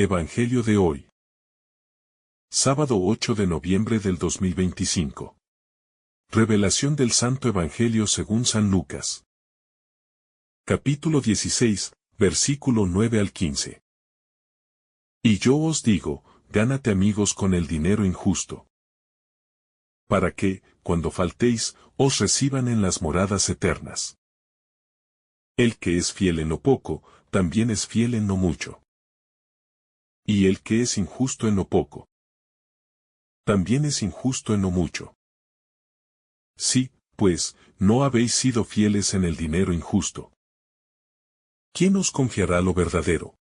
Evangelio de hoy. Sábado 8 de noviembre del 2025. Revelación del Santo Evangelio según San Lucas. Capítulo 16, versículo 9 al 15. Y yo os digo, gánate amigos con el dinero injusto, para que, cuando faltéis, os reciban en las moradas eternas. El que es fiel en lo poco, también es fiel en lo mucho. Y el que es injusto en lo poco, también es injusto en lo mucho. Sí, pues, no habéis sido fieles en el dinero injusto. ¿Quién os confiará lo verdadero?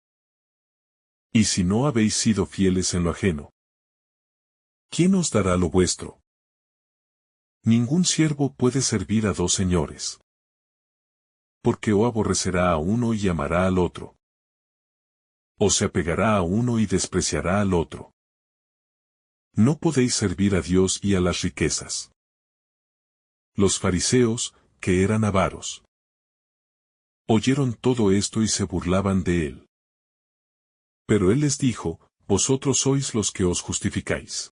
Y si no habéis sido fieles en lo ajeno, ¿quién os dará lo vuestro? Ningún siervo puede servir a dos señores, porque o aborrecerá a uno y amará al otro, o se apegará a uno y despreciará al otro. No podéis servir a Dios y a las riquezas. Los fariseos, que eran avaros, oyeron todo esto y se burlaban de él. Pero él les dijo, vosotros sois los que os justificáis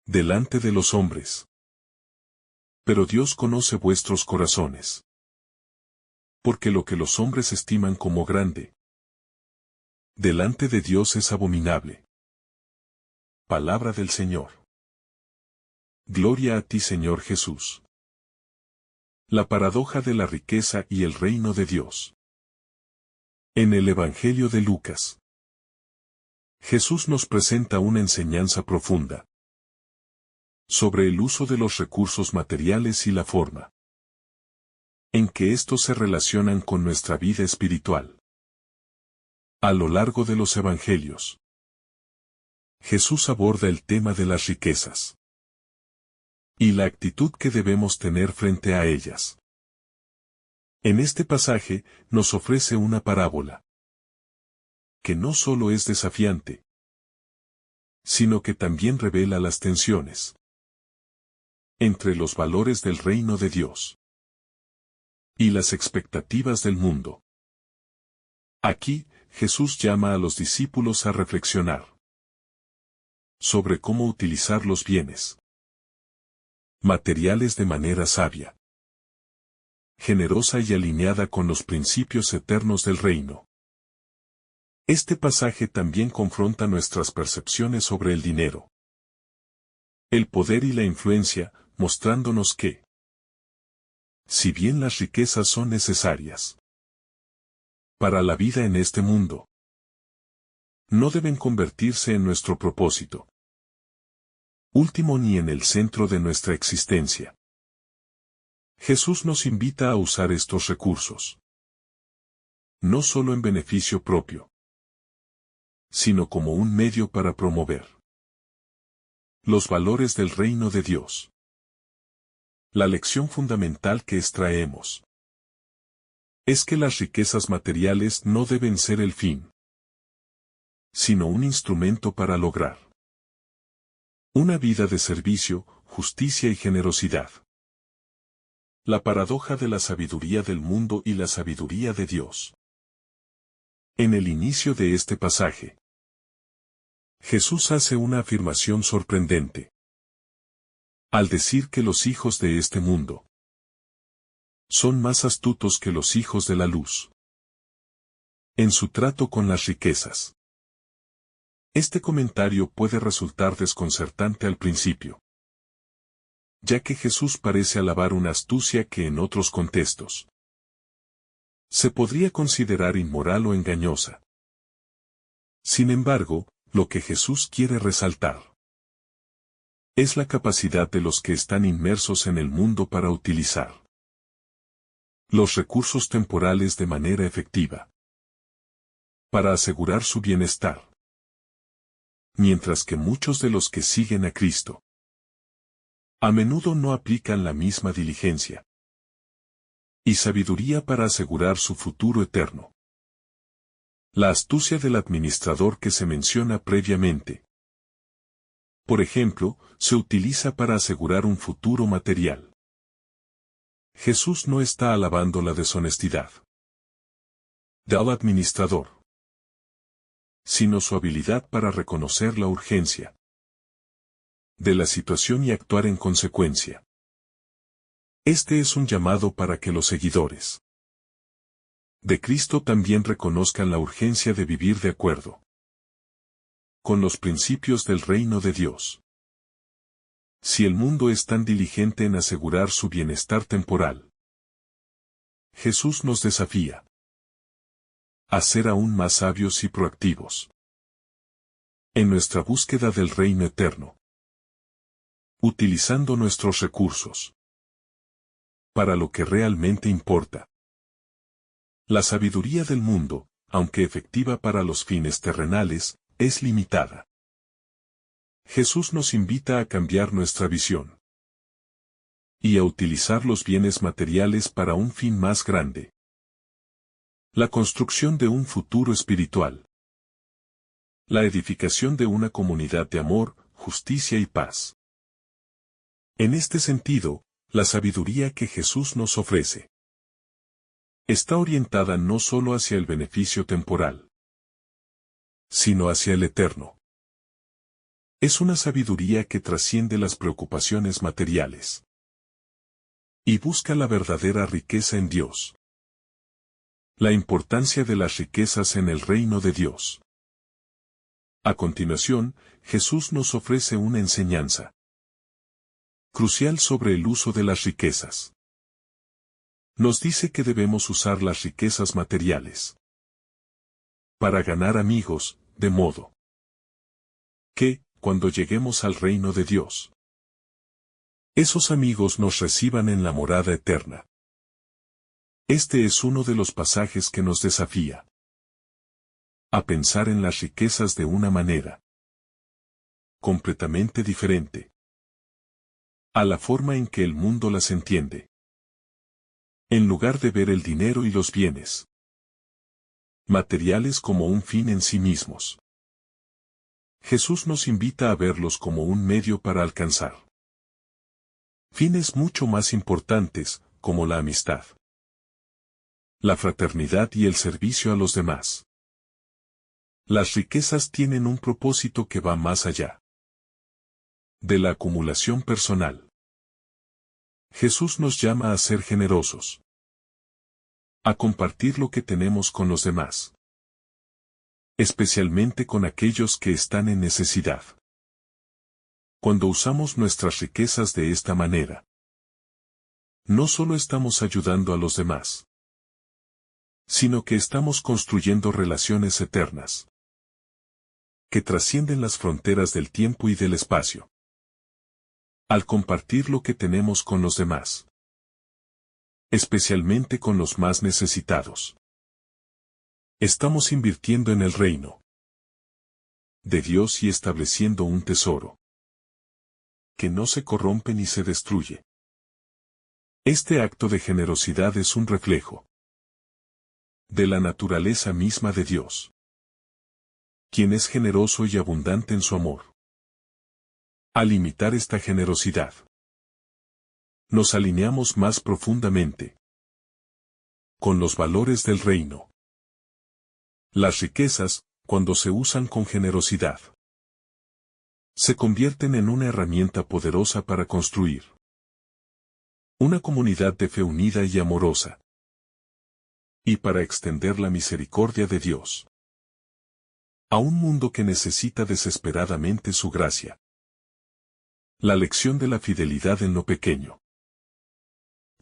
delante de los hombres. Pero Dios conoce vuestros corazones. Porque lo que los hombres estiman como grande, delante de Dios es abominable. Palabra del Señor. Gloria a ti, Señor Jesús. La paradoja de la riqueza y el reino de Dios. En el Evangelio de Lucas, Jesús nos presenta una enseñanza profunda sobre el uso de los recursos materiales y la forma en que estos se relacionan con nuestra vida espiritual. A lo largo de los Evangelios, Jesús aborda el tema de las riquezas y la actitud que debemos tener frente a ellas. En este pasaje, nos ofrece una parábola que no solo es desafiante, sino que también revela las tensiones entre los valores del reino de Dios y las expectativas del mundo. Aquí, Jesús llama a los discípulos a reflexionar sobre cómo utilizar los bienes materiales de manera sabia, generosa y alineada con los principios eternos del reino. Este pasaje también confronta nuestras percepciones sobre el dinero, el poder y la influencia, mostrándonos que, si bien las riquezas son necesarias para la vida en este mundo, no deben convertirse en nuestro propósito último ni en el centro de nuestra existencia. Jesús nos invita a usar estos recursos no solo en beneficio propio, sino como un medio para promover los valores del reino de Dios. La lección fundamental que extraemos es que las riquezas materiales no deben ser el fin, sino un instrumento para lograr una vida de servicio, justicia y generosidad. La paradoja de la sabiduría del mundo y la sabiduría de Dios. En el inicio de este pasaje, Jesús hace una afirmación sorprendente al decir que los hijos de este mundo son más astutos que los hijos de la luz en su trato con las riquezas. Este comentario puede resultar desconcertante al principio, ya que Jesús parece alabar una astucia que en otros contextos se podría considerar inmoral o engañosa. Sin embargo, lo que Jesús quiere resaltar es la capacidad de los que están inmersos en el mundo para utilizar los recursos temporales de manera efectiva para asegurar su bienestar. Mientras que muchos de los que siguen a Cristo a menudo no aplican la misma diligencia y sabiduría para asegurar su futuro eterno. La astucia del administrador que se menciona previamente, por ejemplo, se utiliza para asegurar un futuro material. Jesús no está alabando la deshonestidad del administrador, sino su habilidad para reconocer la urgencia de la situación y actuar en consecuencia. Este es un llamado para que los seguidores de Cristo también reconozcan la urgencia de vivir de acuerdo con los principios del reino de Dios. Si el mundo es tan diligente en asegurar su bienestar temporal, Jesús nos desafía a ser aún más sabios y proactivos en nuestra búsqueda del reino eterno, utilizando nuestros recursos para lo que realmente importa. La sabiduría del mundo, aunque efectiva para los fines terrenales, es limitada. Jesús nos invita a cambiar nuestra visión y a utilizar los bienes materiales para un fin más grande: la construcción de un futuro espiritual, la edificación de una comunidad de amor, justicia y paz. En este sentido, la sabiduría que Jesús nos ofrece está orientada no solo hacia el beneficio temporal, sino hacia el eterno. Es una sabiduría que trasciende las preocupaciones materiales y busca la verdadera riqueza en Dios. La importancia de las riquezas en el reino de Dios. A continuación, Jesús nos ofrece una enseñanza crucial sobre el uso de las riquezas. Nos dice que debemos usar las riquezas materiales para ganar amigos, de modo que, cuando lleguemos al reino de Dios, esos amigos nos reciban en la morada eterna. Este es uno de los pasajes que nos desafía a pensar en las riquezas de una manera completamente diferente a la forma en que el mundo las entiende. En lugar de ver el dinero y los bienes materiales como un fin en sí mismos, Jesús nos invita a verlos como un medio para alcanzar fines mucho más importantes, como la amistad, la fraternidad y el servicio a los demás. Las riquezas tienen un propósito que va más allá de la acumulación personal. Jesús nos llama a ser generosos, a compartir lo que tenemos con los demás, especialmente con aquellos que están en necesidad. Cuando usamos nuestras riquezas de esta manera, no solo estamos ayudando a los demás, sino que estamos construyendo relaciones eternas que trascienden las fronteras del tiempo y del espacio. Al compartir lo que tenemos con los demás, especialmente con los más necesitados, estamos invirtiendo en el reino de Dios y estableciendo un tesoro que no se corrompe ni se destruye. Este acto de generosidad es un reflejo de la naturaleza misma de Dios, quien es generoso y abundante en su amor. Al imitar esta generosidad, nos alineamos más profundamente con los valores del reino. Las riquezas, cuando se usan con generosidad, se convierten en una herramienta poderosa para construir una comunidad de fe unida y amorosa, y para extender la misericordia de Dios a un mundo que necesita desesperadamente su gracia. La lección de la fidelidad en lo pequeño.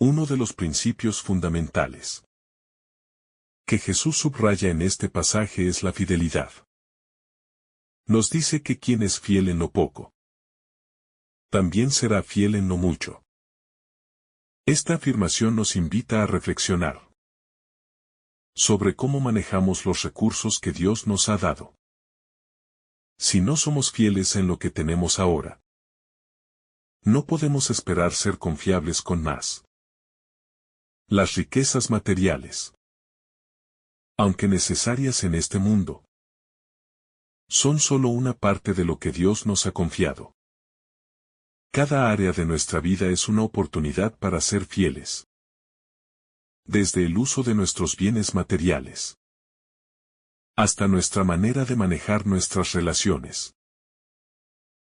Uno de los principios fundamentales que Jesús subraya en este pasaje es la fidelidad. Nos dice que quien es fiel en lo poco, también será fiel en lo mucho. Esta afirmación nos invita a reflexionar sobre cómo manejamos los recursos que Dios nos ha dado. Si no somos fieles en lo que tenemos ahora, no podemos esperar ser confiables con más. Las riquezas materiales, aunque necesarias en este mundo, son solo una parte de lo que Dios nos ha confiado. Cada área de nuestra vida es una oportunidad para ser fieles. Desde el uso de nuestros bienes materiales, hasta nuestra manera de manejar nuestras relaciones,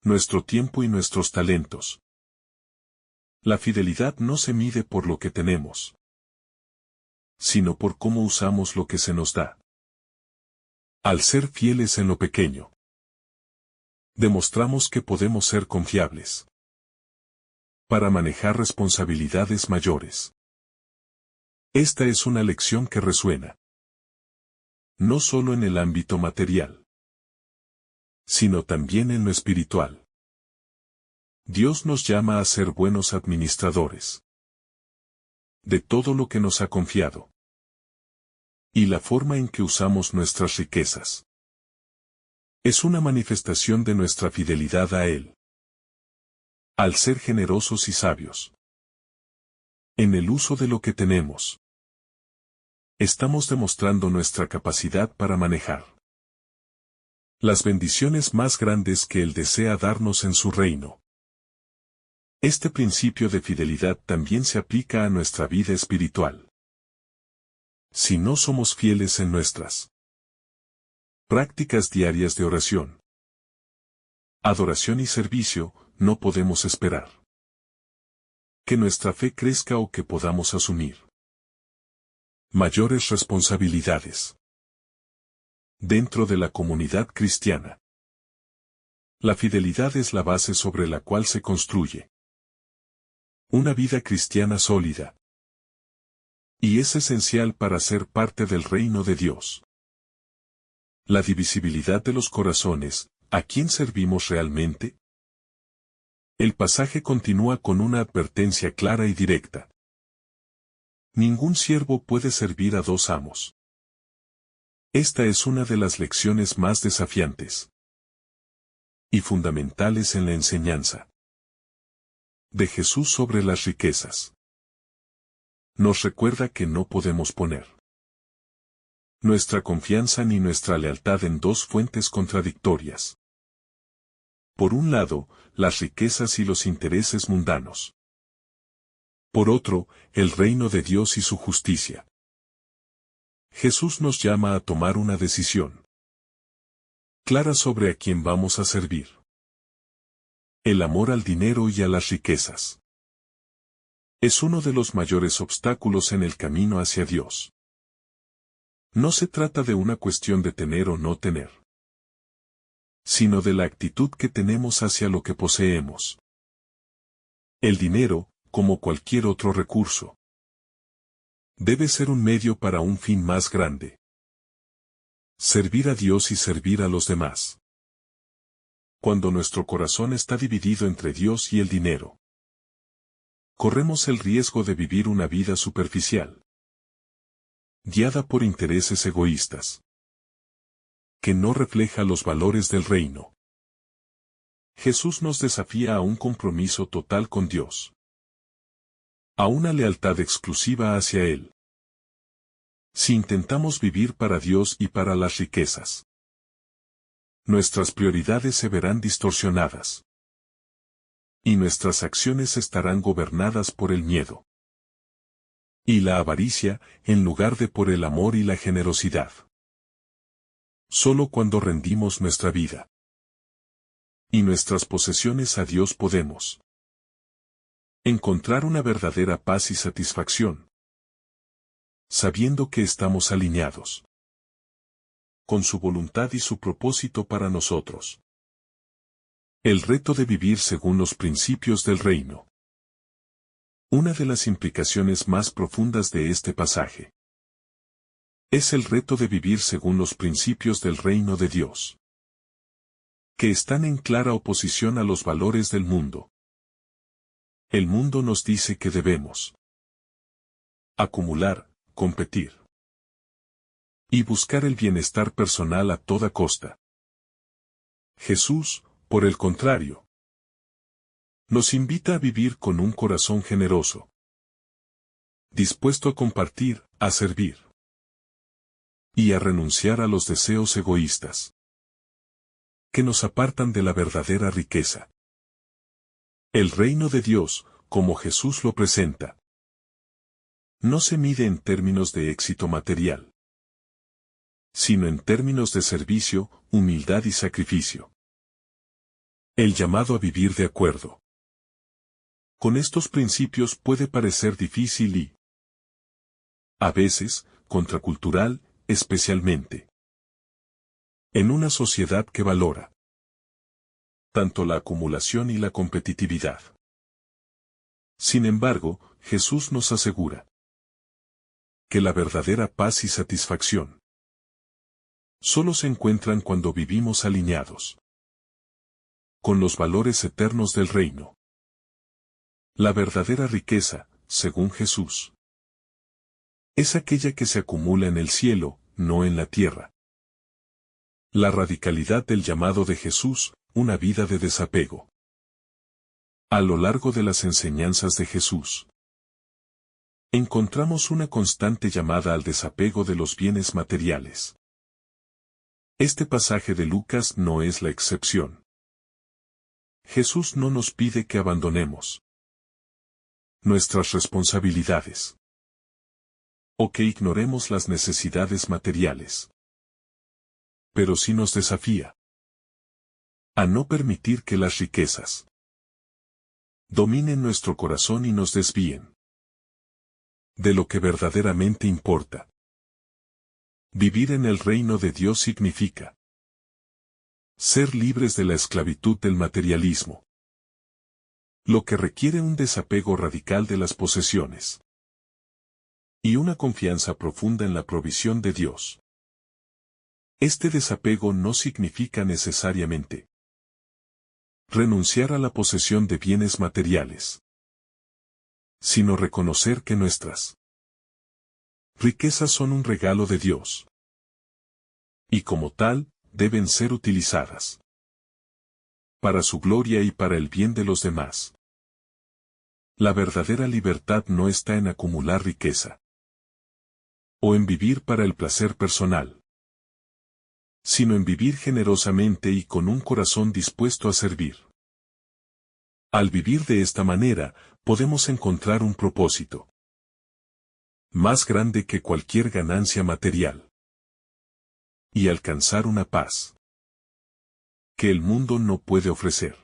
nuestro tiempo y nuestros talentos. La fidelidad no se mide por lo que tenemos, sino por cómo usamos lo que se nos da. Al ser fieles en lo pequeño, demostramos que podemos ser confiables para manejar responsabilidades mayores. Esta es una lección que resuena no solo en el ámbito material, sino también en lo espiritual. Dios nos llama a ser buenos administradores de todo lo que nos ha confiado y la forma en que usamos nuestras riquezas es una manifestación de nuestra fidelidad a Él. Al ser generosos y sabios en el uso de lo que tenemos, estamos demostrando nuestra capacidad para manejar las bendiciones más grandes que Él desea darnos en su reino. Este principio de fidelidad también se aplica a nuestra vida espiritual. Si no somos fieles en nuestras prácticas diarias de oración, adoración y servicio, no podemos esperar que nuestra fe crezca o que podamos asumir mayores responsabilidades dentro de la comunidad cristiana. La fidelidad es la base sobre la cual se construye una vida cristiana sólida, y es esencial para ser parte del reino de Dios. La divisibilidad de los corazones, ¿a quién servimos realmente? El pasaje continúa con una advertencia clara y directa. Ningún siervo puede servir a dos amos. Esta es una de las lecciones más desafiantes y fundamentales en la enseñanza de Jesús sobre las riquezas. Nos recuerda que no podemos poner nuestra confianza ni nuestra lealtad en dos fuentes contradictorias. Por un lado, las riquezas y los intereses mundanos. Por otro, el reino de Dios y su justicia. Jesús nos llama a tomar una decisión clara sobre a quién vamos a servir. El amor al dinero y a las riquezas es uno de los mayores obstáculos en el camino hacia Dios. No se trata de una cuestión de tener o no tener, sino de la actitud que tenemos hacia lo que poseemos. El dinero, como cualquier otro recurso, debe ser un medio para un fin más grande: servir a Dios y servir a los demás. Cuando nuestro corazón está dividido entre Dios y el dinero, corremos el riesgo de vivir una vida superficial, guiada por intereses egoístas, que no refleja los valores del reino. Jesús nos desafía a un compromiso total con Dios, a una lealtad exclusiva hacia Él. Si intentamos vivir para Dios y para las riquezas, nuestras prioridades se verán distorsionadas, y nuestras acciones estarán gobernadas por el miedo y la avaricia, en lugar de por el amor y la generosidad. Solo cuando rendimos nuestra vida y nuestras posesiones a Dios podemos encontrar una verdadera paz y satisfacción, sabiendo que estamos alineados con su voluntad y su propósito para nosotros. El reto de vivir según los principios del reino. Una de las implicaciones más profundas de este pasaje es el reto de vivir según los principios del reino de Dios, que están en clara oposición a los valores del mundo. El mundo nos dice que debemos acumular, competir y buscar el bienestar personal a toda costa. Jesús, por el contrario, nos invita a vivir con un corazón generoso, dispuesto a compartir, a servir y a renunciar a los deseos egoístas que nos apartan de la verdadera riqueza. El reino de Dios, como Jesús lo presenta, no se mide en términos de éxito material, sino en términos de servicio, humildad y sacrificio. El llamado a vivir de acuerdo con estos principios puede parecer difícil y, a veces, contracultural, especialmente en una sociedad que valora tanto la acumulación y la competitividad. Sin embargo, Jesús nos asegura que la verdadera paz y satisfacción solo se encuentran cuando vivimos alineados con los valores eternos del reino. La verdadera riqueza, según Jesús, es aquella que se acumula en el cielo, no en la tierra. La radicalidad del llamado de Jesús, una vida de desapego. A lo largo de las enseñanzas de Jesús, encontramos una constante llamada al desapego de los bienes materiales. Este pasaje de Lucas no es la excepción. Jesús no nos pide que abandonemos nuestras responsabilidades o que ignoremos las necesidades materiales. Pero sí nos desafía a no permitir que las riquezas dominen nuestro corazón y nos desvíen de lo que verdaderamente importa. Vivir en el reino de Dios significa ser libres de la esclavitud del materialismo, lo que requiere un desapego radical de las posesiones y una confianza profunda en la provisión de Dios. Este desapego no significa necesariamente renunciar a la posesión de bienes materiales, sino reconocer que nuestras riquezas son un regalo de Dios y como tal, deben ser utilizadas para su gloria y para el bien de los demás. La verdadera libertad no está en acumular riqueza o en vivir para el placer personal, sino en vivir generosamente y con un corazón dispuesto a servir. Al vivir de esta manera, podemos encontrar un propósito más grande que cualquier ganancia material y alcanzar una paz que el mundo no puede ofrecer.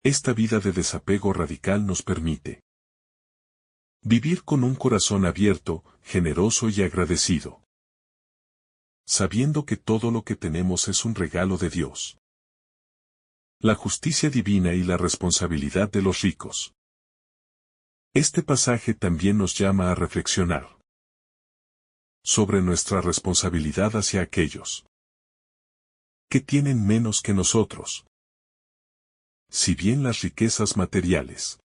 Esta vida de desapego radical nos permite vivir con un corazón abierto, generoso y agradecido, sabiendo que todo lo que tenemos es un regalo de Dios. La justicia divina y la responsabilidad de los ricos. Este pasaje también nos llama a reflexionar sobre nuestra responsabilidad hacia aquellos que tienen menos que nosotros. Si bien las riquezas materiales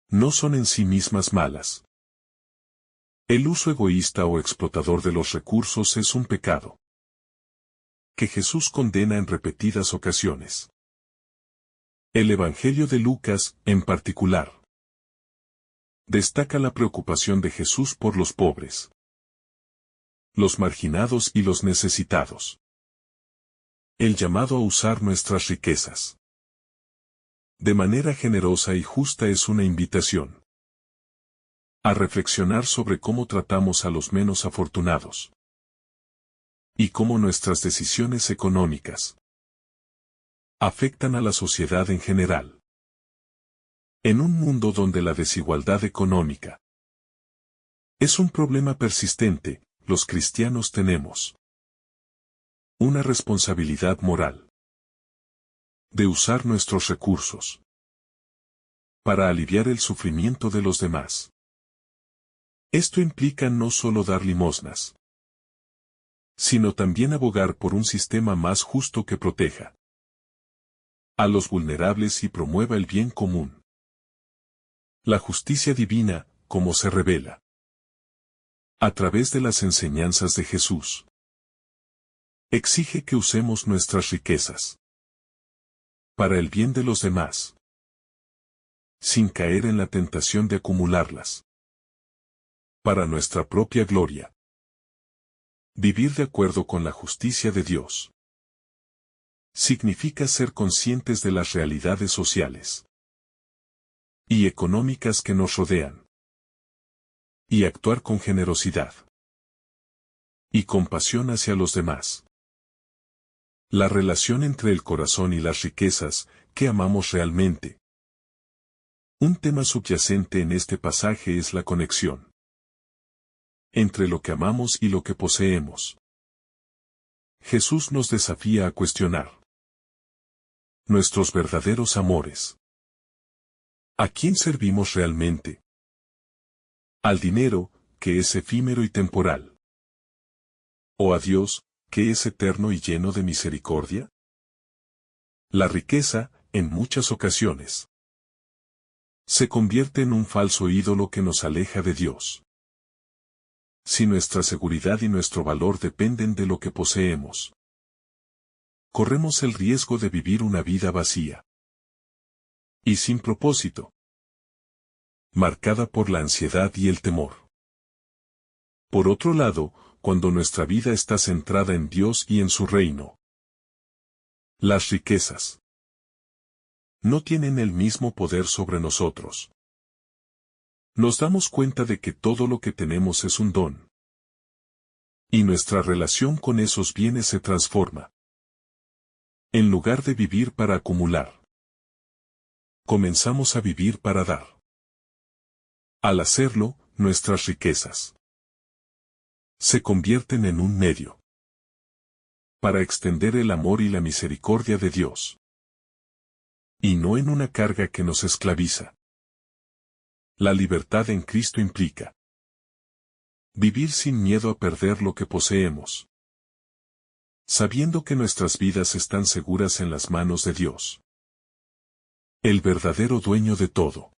no son en sí mismas malas, el uso egoísta o explotador de los recursos es un pecado que Jesús condena en repetidas ocasiones. El Evangelio de Lucas, en particular, destaca la preocupación de Jesús por los pobres, los marginados y los necesitados. El llamado a usar nuestras riquezas de manera generosa y justa es una invitación a reflexionar sobre cómo tratamos a los menos afortunados y cómo nuestras decisiones económicas afectan a la sociedad en general. En un mundo donde la desigualdad económica es un problema persistente, los cristianos tenemos una responsabilidad moral de usar nuestros recursos para aliviar el sufrimiento de los demás. Esto implica no solo dar limosnas, sino también abogar por un sistema más justo que proteja a los vulnerables y promueva el bien común. La justicia divina, como se revela a través de las enseñanzas de Jesús, exige que usemos nuestras riquezas para el bien de los demás, sin caer en la tentación de acumularlas para nuestra propia gloria. Vivir de acuerdo con la justicia de Dios significa ser conscientes de las realidades sociales y económicas que nos rodean y actuar con generosidad y compasión hacia los demás. La relación entre el corazón y las riquezas, ¿qué amamos realmente? Un tema subyacente en este pasaje es la conexión entre lo que amamos y lo que poseemos. Jesús nos desafía a cuestionar nuestros verdaderos amores. ¿A quién servimos realmente? ¿Al dinero, que es efímero y temporal? ¿O a Dios, que es eterno y lleno de misericordia? La riqueza, en muchas ocasiones, se convierte en un falso ídolo que nos aleja de Dios. Si nuestra seguridad y nuestro valor dependen de lo que poseemos, corremos el riesgo de vivir una vida vacía y sin propósito, marcada por la ansiedad y el temor. Por otro lado, cuando nuestra vida está centrada en Dios y en su reino, las riquezas no tienen el mismo poder sobre nosotros. Nos damos cuenta de que todo lo que tenemos es un don, y nuestra relación con esos bienes se transforma. En lugar de vivir para acumular, comenzamos a vivir para dar. Al hacerlo, nuestras riquezas se convierten en un medio para extender el amor y la misericordia de Dios, y no en una carga que nos esclaviza. La libertad en Cristo implica vivir sin miedo a perder lo que poseemos, sabiendo que nuestras vidas están seguras en las manos de Dios, el verdadero dueño de todo,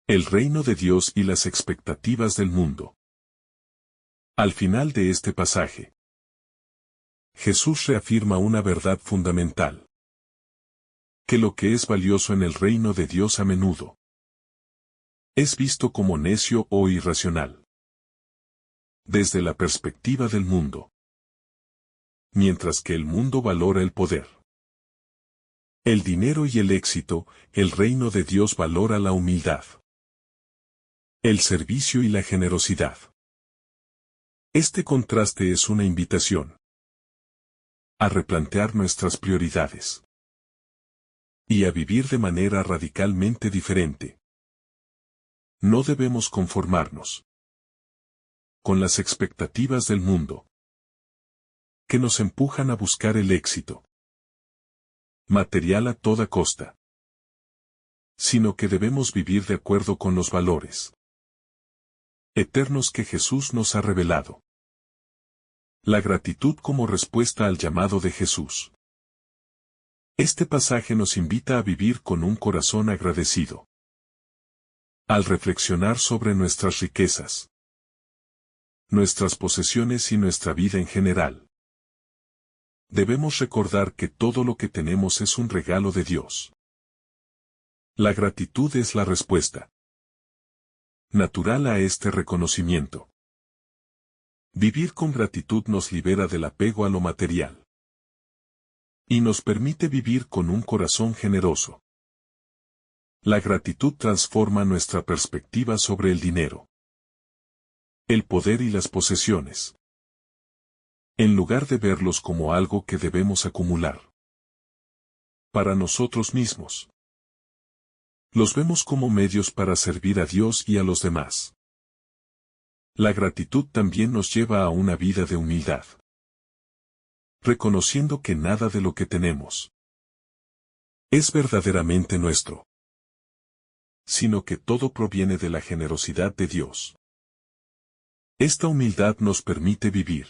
el reino de Dios y las expectativas del mundo. Al final de este pasaje, Jesús reafirma una verdad fundamental: que lo que es valioso en el reino de Dios a menudo es visto como necio o irracional desde la perspectiva del mundo, mientras que el mundo valora el poder, el dinero y el éxito. El reino de Dios valora la humildad, el servicio y la generosidad. Este contraste es una invitación a replantear nuestras prioridades y a vivir de manera radicalmente diferente. No debemos conformarnos con las expectativas del mundo, que nos empujan a buscar el éxito material a toda costa, sino que debemos vivir de acuerdo con los valores eternos que Jesús nos ha revelado. La gratitud como respuesta al llamado de Jesús. Este pasaje nos invita a vivir con un corazón agradecido. Al reflexionar sobre nuestras riquezas, nuestras posesiones y nuestra vida en general, debemos recordar que todo lo que tenemos es un regalo de Dios. La gratitud es la respuesta natural a este reconocimiento. Vivir con gratitud nos libera del apego a lo material y nos permite vivir con un corazón generoso. La gratitud transforma nuestra perspectiva sobre el dinero, el poder y las posesiones, en lugar de verlos como algo que debemos acumular para nosotros mismos. Los vemos como medios para servir a Dios y a los demás. La gratitud también nos lleva a una vida de humildad, reconociendo que nada de lo que tenemos es verdaderamente nuestro, sino que todo proviene de la generosidad de Dios. Esta humildad nos permite vivir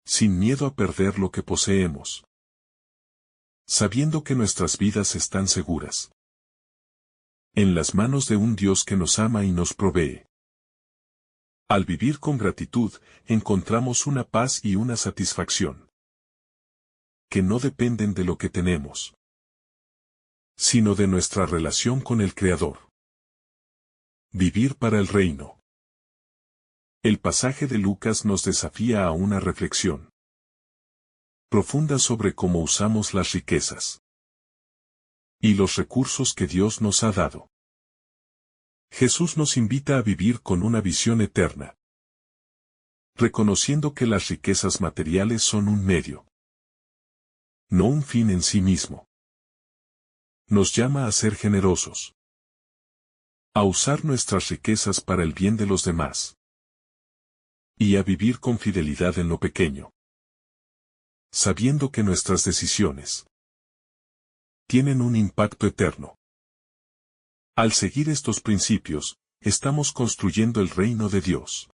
sin miedo a perder lo que poseemos, sabiendo que nuestras vidas están seguras en las manos de un Dios que nos ama y nos provee. Al vivir con gratitud, encontramos una paz y una satisfacción que no dependen de lo que tenemos, sino de nuestra relación con el Creador. Vivir para el reino. El pasaje de Lucas nos desafía a una reflexión profunda sobre cómo usamos las riquezas y los recursos que Dios nos ha dado. Jesús nos invita a vivir con una visión eterna, reconociendo que las riquezas materiales son un medio, no un fin en sí mismo. Nos llama a ser generosos, a usar nuestras riquezas para el bien de los demás, y a vivir con fidelidad en lo pequeño, sabiendo que nuestras decisiones tienen un impacto eterno. Al seguir estos principios, estamos construyendo el reino de Dios.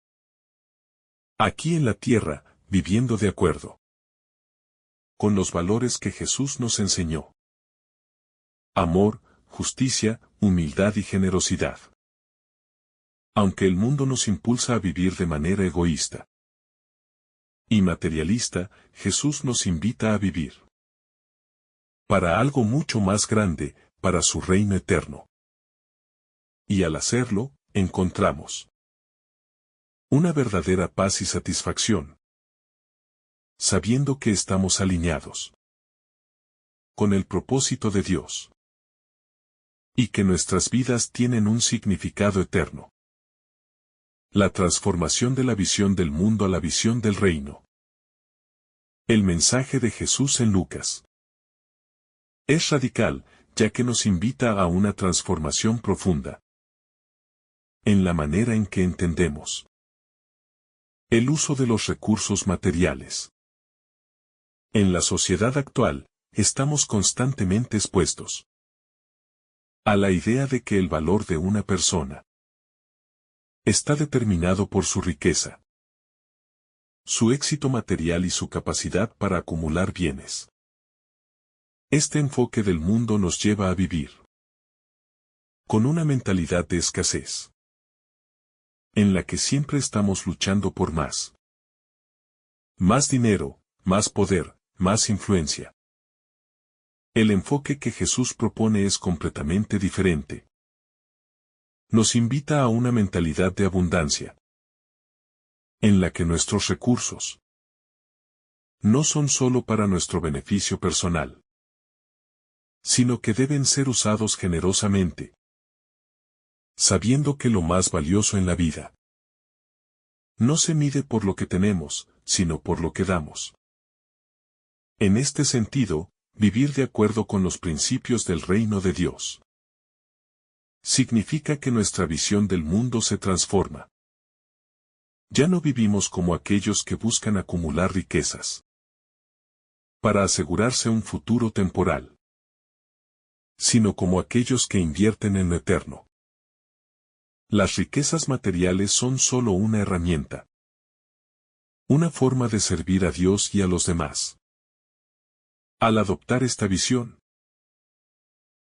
Aquí en la tierra, viviendo de acuerdo con los valores que Jesús nos enseñó. Amor, justicia, humildad y generosidad. Aunque el mundo nos impulsa a vivir de manera egoísta y materialista, Jesús nos invita a vivir para algo mucho más grande, para su reino eterno. Y al hacerlo, encontramos una verdadera paz y satisfacción, sabiendo que estamos alineados con el propósito de Dios y que nuestras vidas tienen un significado eterno. La transformación de la visión del mundo a la visión del reino. El mensaje de Jesús en Lucas es radical, ya que nos invita a una transformación profunda en la manera en que entendemos el uso de los recursos materiales. En la sociedad actual, estamos constantemente expuestos a la idea de que el valor de una persona está determinado por su riqueza, su éxito material y su capacidad para acumular bienes. Este enfoque del mundo nos lleva a vivir con una mentalidad de escasez, en la que siempre estamos luchando por más. Más dinero, más poder, más influencia. El enfoque que Jesús propone es completamente diferente. Nos invita a una mentalidad de abundancia, en la que nuestros recursos no son solo para nuestro beneficio personal, sino que deben ser usados generosamente, sabiendo que lo más valioso en la vida no se mide por lo que tenemos, sino por lo que damos. En este sentido, vivir de acuerdo con los principios del reino de Dios significa que nuestra visión del mundo se transforma. Ya no vivimos como aquellos que buscan acumular riquezas para asegurarse un futuro temporal, sino como aquellos que invierten en lo eterno. Las riquezas materiales son solo una herramienta, una forma de servir a Dios y a los demás. Al adoptar esta visión,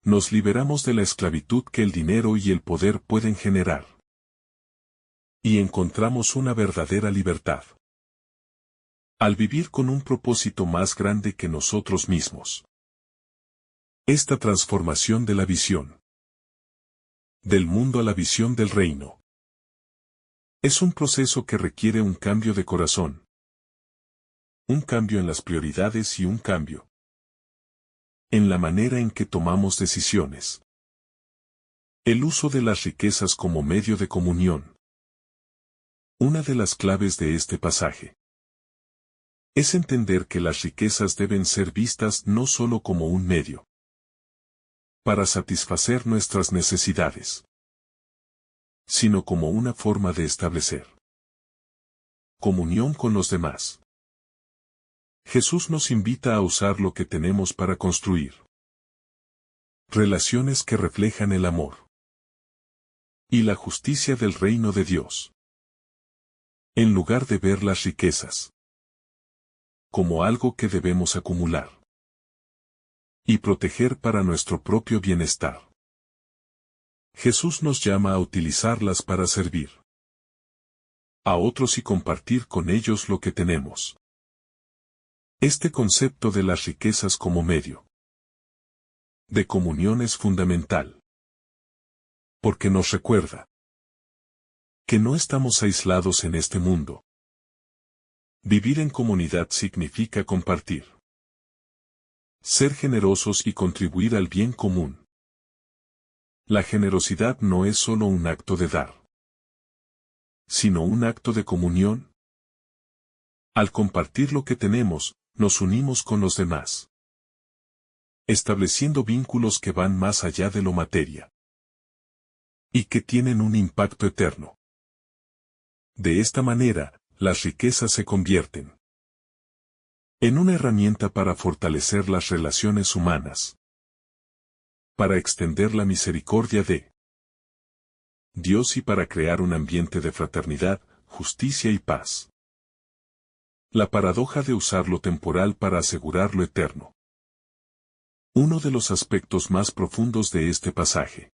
nos liberamos de la esclavitud que el dinero y el poder pueden generar, y encontramos una verdadera libertad al vivir con un propósito más grande que nosotros mismos. Esta transformación de la visión del mundo a la visión del reino es un proceso que requiere un cambio de corazón, un cambio en las prioridades y un cambio en la manera en que tomamos decisiones. El uso de las riquezas como medio de comunión. Una de las claves de este pasaje es entender que las riquezas deben ser vistas no solo como un medio para satisfacer nuestras necesidades, sino como una forma de establecer comunión con los demás. Jesús nos invita a usar lo que tenemos para construir relaciones que reflejan el amor y la justicia del reino de Dios, en lugar de ver las riquezas como algo que debemos acumular y proteger para nuestro propio bienestar. Jesús nos llama a utilizarlas para servir a otros y compartir con ellos lo que tenemos. Este concepto de las riquezas como medio de comunión es fundamental, porque nos recuerda que no estamos aislados en este mundo. Vivir en comunidad significa compartir, ser generosos y contribuir al bien común. La generosidad no es solo un acto de dar, sino un acto de comunión Al compartir lo que tenemos, nos unimos con los demás, estableciendo vínculos que van más allá de lo materia y que tienen un impacto eterno. De esta manera, las riquezas se convierten en una herramienta para fortalecer las relaciones humanas, para extender la misericordia de Dios y para crear un ambiente de fraternidad, justicia y paz. La paradoja de usar lo temporal para asegurar lo eterno. Uno de los aspectos más profundos de este pasaje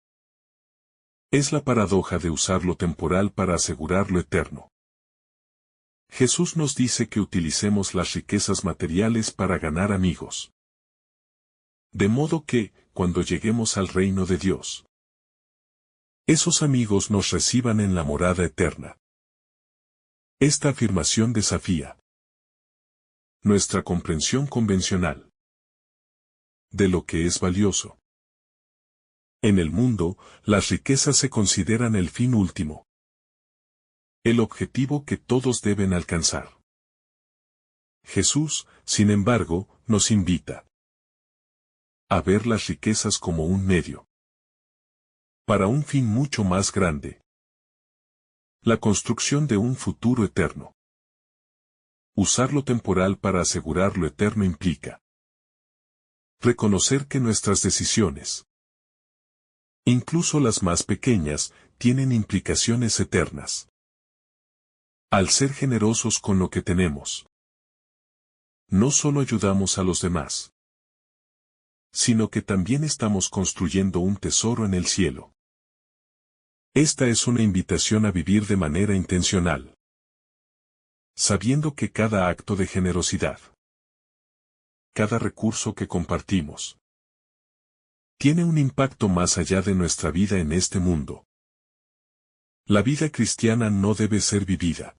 es la paradoja de usar lo temporal para asegurar lo eterno. Jesús nos dice que utilicemos las riquezas materiales para ganar amigos. De modo que, cuando lleguemos al reino de Dios, esos amigos nos reciban en la morada eterna. Esta afirmación desafía nuestra comprensión convencional de lo que es valioso. En el mundo, las riquezas se consideran el fin último, el objetivo que todos deben alcanzar. Jesús, sin embargo, nos invita a ver las riquezas como un medio para un fin mucho más grande: la construcción de un futuro eterno. Usar lo temporal para asegurar lo eterno implica reconocer que nuestras decisiones, incluso las más pequeñas, tienen implicaciones eternas. Al ser generosos con lo que tenemos, no solo ayudamos a los demás, sino que también estamos construyendo un tesoro en el cielo. Esta es una invitación a vivir de manera intencional, sabiendo que cada acto de generosidad, cada recurso que compartimos, tiene un impacto más allá de nuestra vida en este mundo. La vida cristiana no debe ser vivida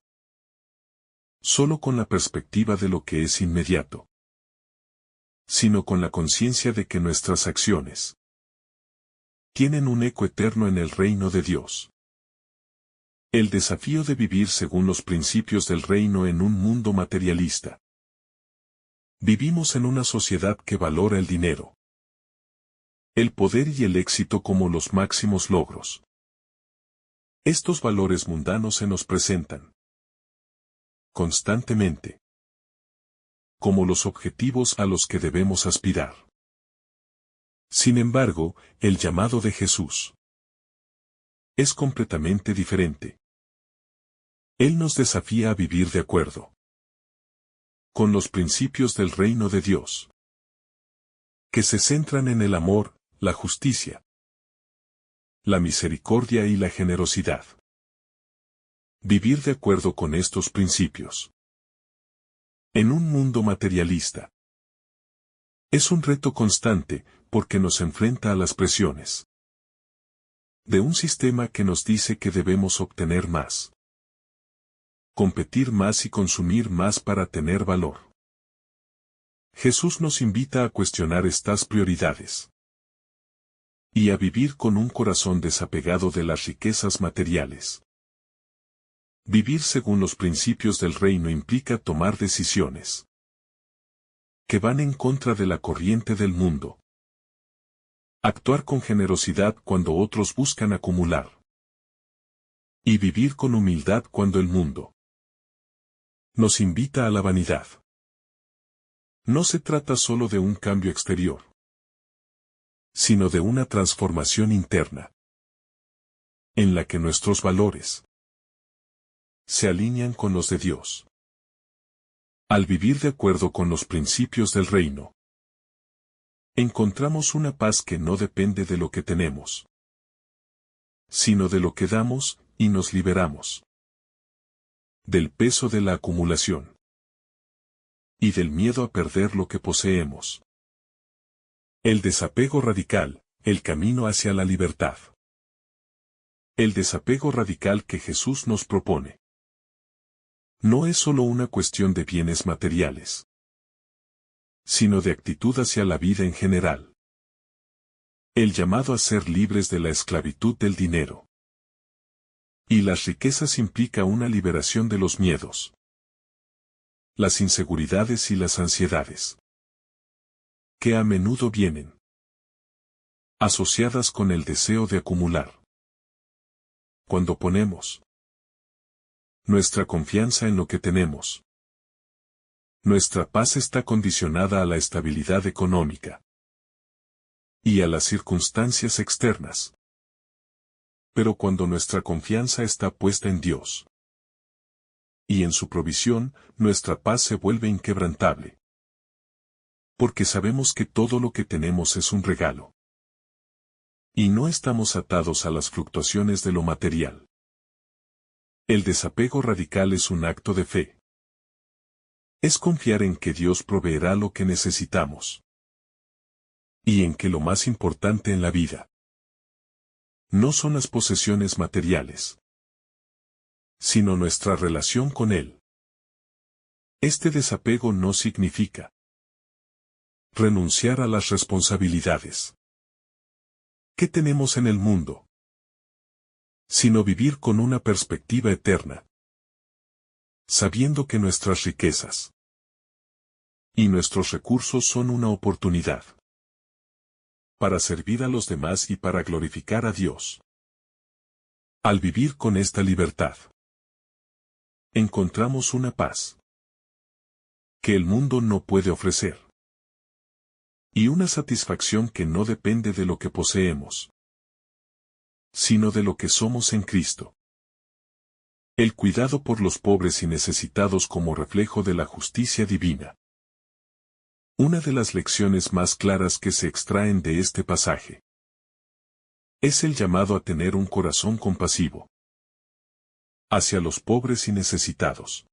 solo con la perspectiva de lo que es inmediato, sino con la conciencia de que nuestras acciones tienen un eco eterno en el reino de Dios. El desafío de vivir según los principios del reino en un mundo materialista. Vivimos en una sociedad que valora el dinero, el poder y el éxito como los máximos logros. Estos valores mundanos se nos presentan constantemente como los objetivos a los que debemos aspirar. Sin embargo, el llamado de Jesús es completamente diferente. Él nos desafía a vivir de acuerdo con los principios del reino de Dios, que se centran en el amor, la justicia, la misericordia y la generosidad. Vivir de acuerdo con estos principios en un mundo materialista es un reto constante, porque nos enfrenta a las presiones de un sistema que nos dice que debemos obtener más, competir más y consumir más para tener valor. Jesús nos invita a cuestionar estas prioridades y a vivir con un corazón desapegado de las riquezas materiales. Vivir según los principios del reino implica tomar decisiones que van en contra de la corriente del mundo. Actuar con generosidad cuando otros buscan acumular. Y vivir con humildad cuando el mundo nos invita a la vanidad. No se trata solo de un cambio exterior, sino de una transformación interna, en la que nuestros valores se alinean con los de Dios. Al vivir de acuerdo con los principios del reino, encontramos una paz que no depende de lo que tenemos, sino de lo que damos, y nos liberamos del peso de la acumulación y del miedo a perder lo que poseemos. El desapego radical, el camino hacia la libertad. El desapego radical que Jesús nos propone no es solo una cuestión de bienes materiales, sino de actitud hacia la vida en general. El llamado a ser libres de la esclavitud del dinero y las riquezas implica una liberación de los miedos las inseguridades y las ansiedades, que a menudo vienen asociadas con el deseo de acumular. Cuando ponemos nuestra confianza en lo que tenemos, nuestra paz está condicionada a la estabilidad económica y a las circunstancias externas. Pero cuando nuestra confianza está puesta en Dios y en su provisión, nuestra paz se vuelve inquebrantable. Porque sabemos que todo lo que tenemos es un regalo. Y no estamos atados a las fluctuaciones de lo material. El desapego radical es un acto de fe. Es confiar en que Dios proveerá lo que necesitamos. Y en que lo más importante en la vida no son las posesiones materiales, sino nuestra relación con Él. Este desapego no significa renunciar a las responsabilidades que tenemos en el mundo, sino vivir con una perspectiva eterna, sabiendo que nuestras riquezas y nuestros recursos son una oportunidad para servir a los demás y para glorificar a Dios. Al vivir con esta libertad, encontramos una paz que el mundo no puede ofrecer, y una satisfacción que no depende de lo que poseemos, sino de lo que somos en Cristo. El cuidado por los pobres y necesitados como reflejo de la justicia divina. Una de las lecciones más claras que se extraen de este pasaje es el llamado a tener un corazón compasivo hacia los pobres y necesitados.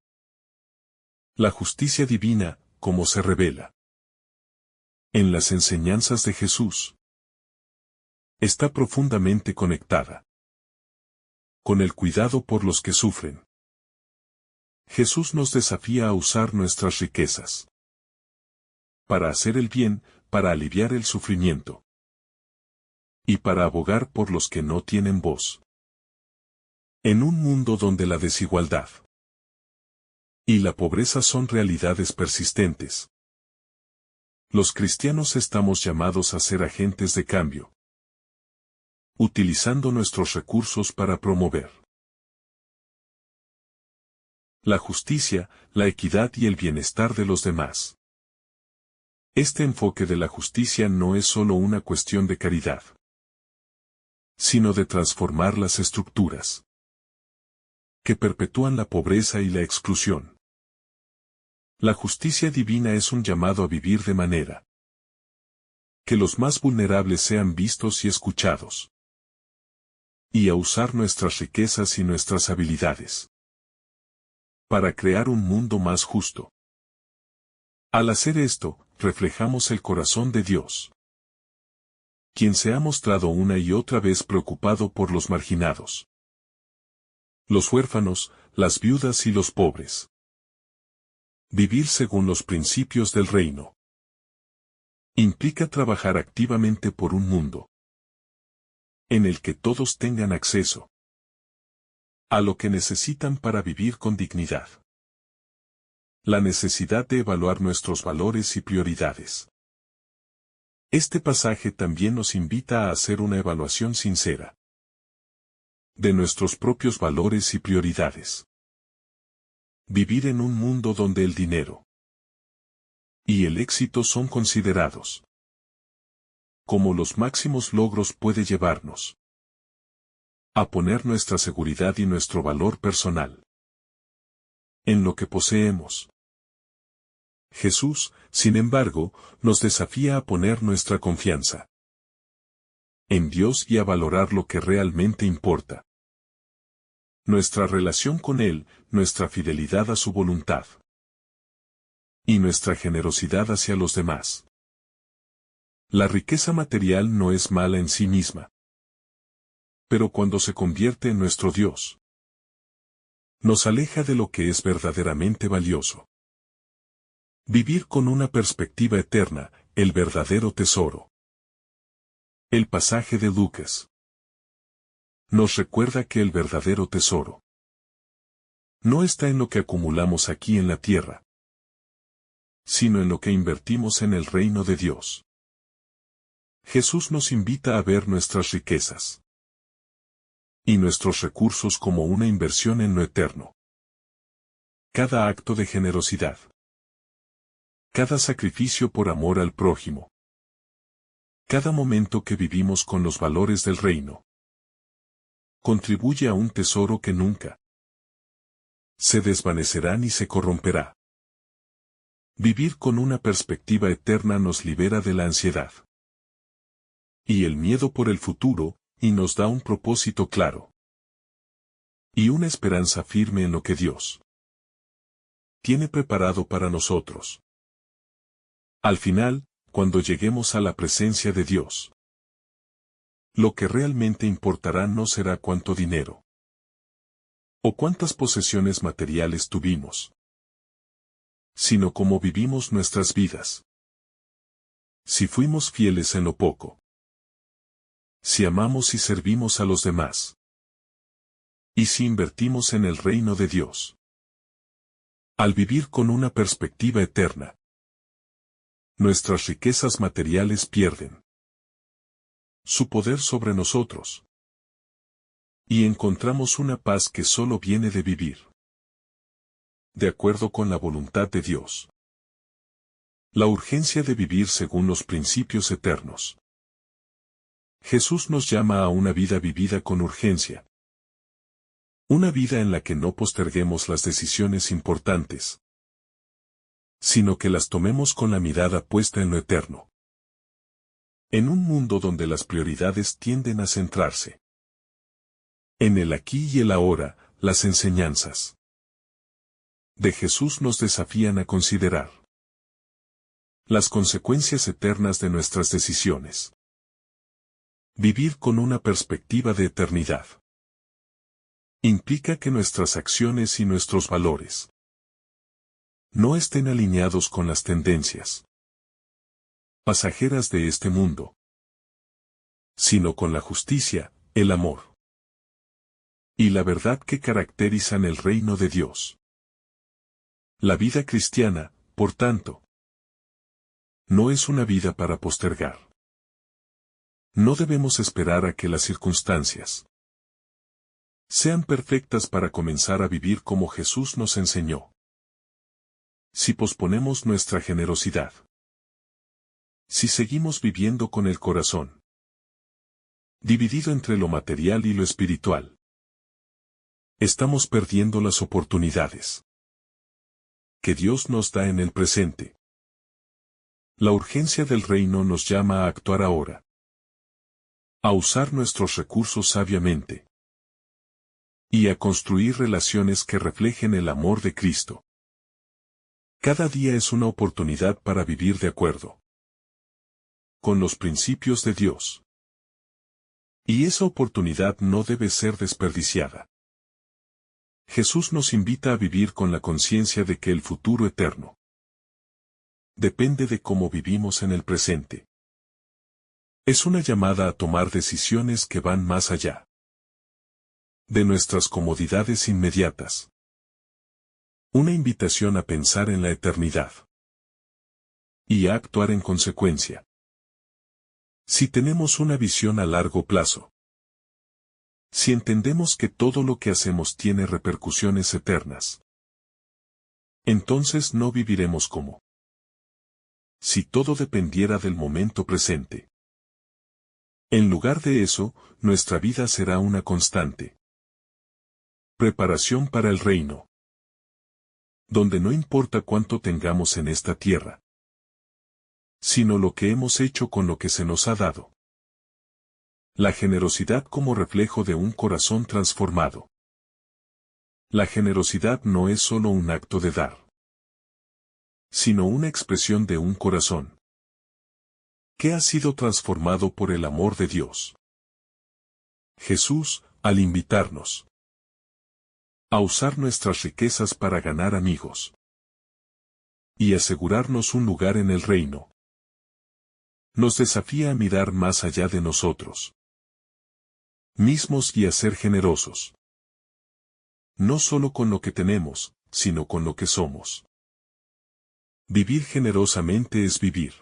La justicia divina, como se revela en las enseñanzas de Jesús, está profundamente conectada con el cuidado por los que sufren. Jesús nos desafía a usar nuestras riquezas para hacer el bien, para aliviar el sufrimiento y para abogar por los que no tienen voz. En un mundo donde la desigualdad y la pobreza son realidades persistentes, los cristianos estamos llamados a ser agentes de cambio, utilizando nuestros recursos para promover la justicia, la equidad y el bienestar de los demás. Este enfoque de la justicia no es solo una cuestión de caridad, sino de transformar las estructuras que perpetúan la pobreza y la exclusión. La justicia divina es un llamado a vivir de manera que los más vulnerables sean vistos y escuchados, y a usar nuestras riquezas y nuestras habilidades para crear un mundo más justo. Al hacer esto, reflejamos el corazón de Dios, quien se ha mostrado una y otra vez preocupado por los marginados, los huérfanos, las viudas y los pobres. Vivir según los principios del reino implica trabajar activamente por un mundo en el que todos tengan acceso a lo que necesitan para vivir con dignidad. La necesidad de evaluar nuestros valores y prioridades. Este pasaje también nos invita a hacer una evaluación sincera de nuestros propios valores y prioridades. Vivir en un mundo donde el dinero y el éxito son considerados como los máximos logros puede llevarnos a poner nuestra seguridad y nuestro valor personal en lo que poseemos. Jesús, sin embargo, nos desafía a poner nuestra confianza en Dios y a valorar lo que realmente importa. Nuestra relación con Él, nuestra fidelidad a su voluntad y nuestra generosidad hacia los demás. La riqueza material no es mala en sí misma, pero cuando se convierte en nuestro Dios, nos aleja de lo que es verdaderamente valioso. Vivir con una perspectiva eterna, el verdadero tesoro. El pasaje de Lucas nos recuerda que el verdadero tesoro no está en lo que acumulamos aquí en la tierra, sino en lo que invertimos en el reino de Dios. Jesús nos invita a ver nuestras riquezas y nuestros recursos como una inversión en lo eterno. Cada acto de generosidad, cada sacrificio por amor al prójimo, cada momento que vivimos con los valores del reino, contribuye a un tesoro que nunca se desvanecerá ni se corromperá. Vivir con una perspectiva eterna nos libera de la ansiedad y el miedo por el futuro, y nos da un propósito claro y una esperanza firme en lo que Dios tiene preparado para nosotros. Al final, cuando lleguemos a la presencia de Dios, lo que realmente importará no será cuánto dinero o cuántas posesiones materiales tuvimos, sino cómo vivimos nuestras vidas. Si fuimos fieles en lo poco, si amamos y servimos a los demás, y si invertimos en el reino de Dios. Al vivir con una perspectiva eterna, nuestras riquezas materiales pierden su poder sobre nosotros, y encontramos una paz que solo viene de vivir de acuerdo con la voluntad de Dios. La urgencia de vivir según los principios eternos. Jesús nos llama a una vida vivida con urgencia. Una vida en la que no posterguemos las decisiones importantes, sino que las tomemos con la mirada puesta en lo eterno. En un mundo donde las prioridades tienden a centrarse en el aquí y el ahora, las enseñanzas de Jesús nos desafían a considerar las consecuencias eternas de nuestras decisiones. Vivir con una perspectiva de eternidad implica que nuestras acciones y nuestros valores no estén alineados con las tendencias pasajeras de este mundo, sino con la justicia, el amor y la verdad que caracterizan el reino de Dios. La vida cristiana, por tanto, no es una vida para postergar. No debemos esperar a que las circunstancias sean perfectas para comenzar a vivir como Jesús nos enseñó. Si posponemos nuestra generosidad, si seguimos viviendo con el corazón dividido entre lo material y lo espiritual, estamos perdiendo las oportunidades que Dios nos da en el presente. La urgencia del reino nos llama a actuar ahora, a usar nuestros recursos sabiamente y a construir relaciones que reflejen el amor de Cristo. Cada día es una oportunidad para vivir de acuerdo con los principios de Dios. Y esa oportunidad no debe ser desperdiciada. Jesús nos invita a vivir con la conciencia de que el futuro eterno depende de cómo vivimos en el presente. Es una llamada a tomar decisiones que van más allá de nuestras comodidades inmediatas. Una invitación a pensar en la eternidad y a actuar en consecuencia. Si tenemos una visión a largo plazo, si entendemos que todo lo que hacemos tiene repercusiones eternas, entonces no viviremos como si todo dependiera del momento presente. En lugar de eso, nuestra vida será una constante preparación para el reino, donde no importa cuánto tengamos en esta tierra, sino lo que hemos hecho con lo que se nos ha dado. La generosidad como reflejo de un corazón transformado. La generosidad no es solo un acto de dar, sino una expresión de un corazón que ha sido transformado por el amor de Dios. Jesús, al invitarnos a usar nuestras riquezas para ganar amigos y asegurarnos un lugar en el reino, nos desafía a mirar más allá de nosotros mismos y a ser generosos. No solo con lo que tenemos, sino con lo que somos. Vivir generosamente es vivir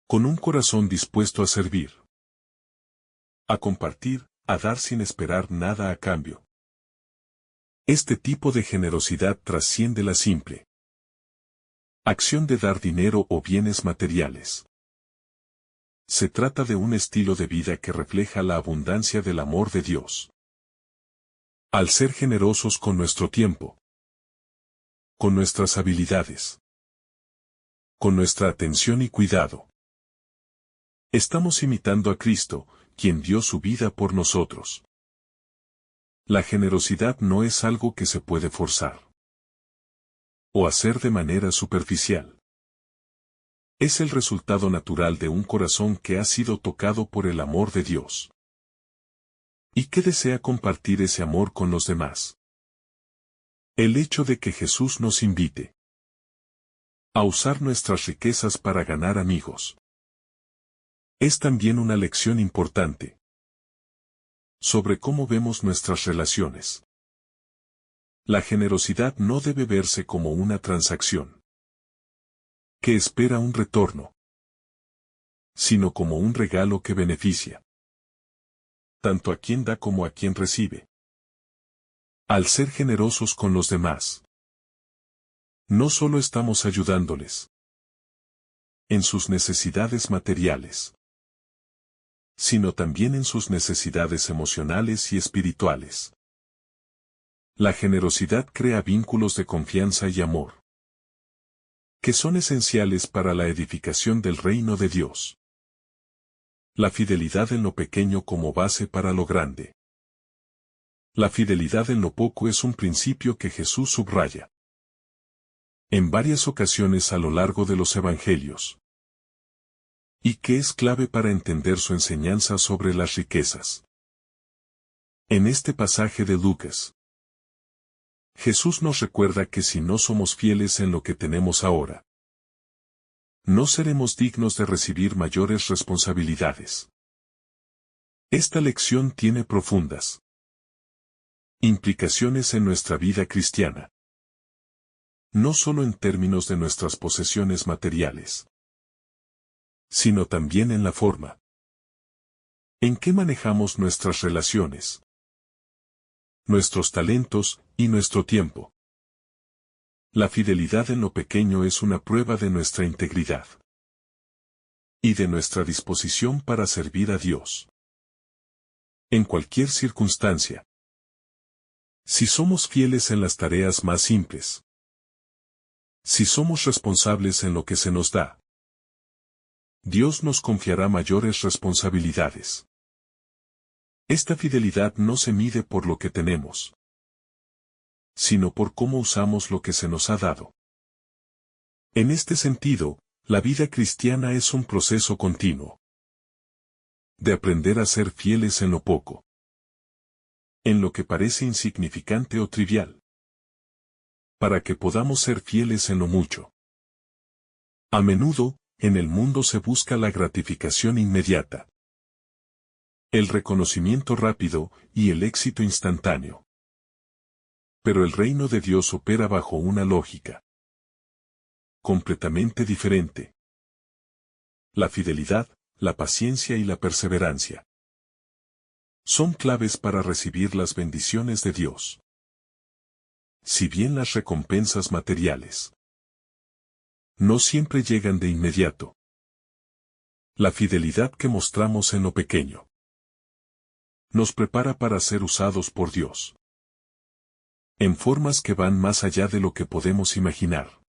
con un corazón dispuesto a servir, a compartir, a dar sin esperar nada a cambio. Este tipo de generosidad trasciende la simple acción de dar dinero o bienes materiales. Se trata de un estilo de vida que refleja la abundancia del amor de Dios. Al ser generosos con nuestro tiempo, con nuestras habilidades, con nuestra atención y cuidado, estamos imitando a Cristo, quien dio su vida por nosotros. La generosidad no es algo que se puede forzar o hacer de manera superficial. Es el resultado natural de un corazón que ha sido tocado por el amor de Dios y que desea compartir ese amor con los demás. El hecho de que Jesús nos invite a usar nuestras riquezas para ganar amigos es también una lección importante sobre cómo vemos nuestras relaciones. La generosidad no debe verse como una transacción que espera un retorno, sino como un regalo que beneficia tanto a quien da como a quien recibe. Al ser generosos con los demás, no solo estamos ayudándoles en sus necesidades materiales, sino también en sus necesidades emocionales y espirituales. La generosidad crea vínculos de confianza y amor, que son esenciales para la edificación del reino de Dios. La fidelidad en lo pequeño como base para lo grande. La fidelidad en lo poco es un principio que Jesús subraya en varias ocasiones a lo largo de los evangelios, y que es clave para entender su enseñanza sobre las riquezas. En este pasaje de Lucas, Jesús nos recuerda que si no somos fieles en lo que tenemos ahora, no seremos dignos de recibir mayores responsabilidades. Esta lección tiene profundas implicaciones en nuestra vida cristiana, no solo en términos de nuestras posesiones materiales, sino también en la forma en que manejamos nuestras relaciones, nuestros talentos y nuestro tiempo. La fidelidad en lo pequeño es una prueba de nuestra integridad y de nuestra disposición para servir a Dios en cualquier circunstancia. Si somos fieles en las tareas más simples, si somos responsables en lo que se nos da, Dios nos confiará mayores responsabilidades. Esta fidelidad no se mide por lo que tenemos, sino por cómo usamos lo que se nos ha dado. En este sentido, la vida cristiana es un proceso continuo de aprender a ser fieles en lo poco, en lo que parece insignificante o trivial, para que podamos ser fieles en lo mucho. A menudo, en el mundo se busca la gratificación inmediata, el reconocimiento rápido y el éxito instantáneo. Pero el reino de Dios opera bajo una lógica completamente diferente. La fidelidad, la paciencia y la perseverancia son claves para recibir las bendiciones de Dios. Si bien las recompensas materiales no siempre llegan de inmediato, la fidelidad que mostramos en lo pequeño nos prepara para ser usados por Dios en formas que van más allá de lo que podemos imaginar.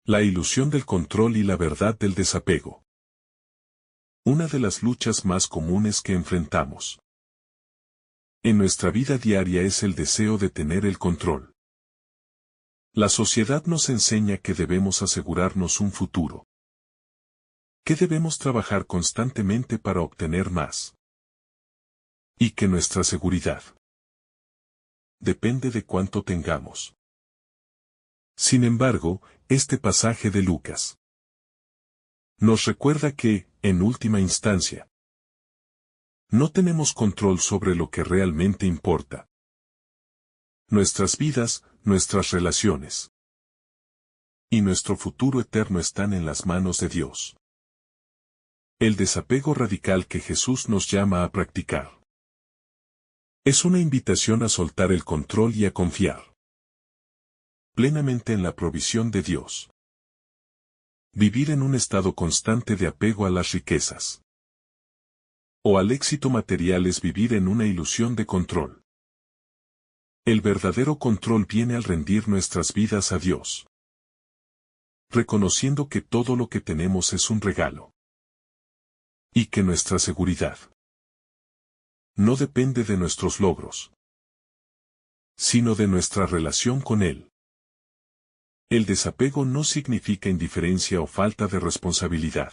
La ilusión del control y la verdad del desapego. Una de las luchas más comunes que enfrentamos en nuestra vida diaria es el deseo de tener el control. La sociedad nos enseña que debemos asegurarnos un futuro, que debemos trabajar constantemente para obtener más, y que nuestra seguridad depende de cuánto tengamos. Sin embargo, este pasaje de Lucas nos recuerda que, en última instancia, no tenemos control sobre lo que realmente importa. Nuestras vidas, nuestras relaciones, y nuestro futuro eterno están en las manos de Dios. El desapego radical que Jesús nos llama a practicar es una invitación a soltar el control y a confiar plenamente en la provisión de Dios. Vivir en un estado constante de apego a las riquezas o al éxito material es vivir en una ilusión de control. El verdadero control viene al rendir nuestras vidas a Dios, reconociendo que todo lo que tenemos es un regalo y que nuestra seguridad no depende de nuestros logros, sino de nuestra relación con Él. El desapego no significa indiferencia o falta de responsabilidad,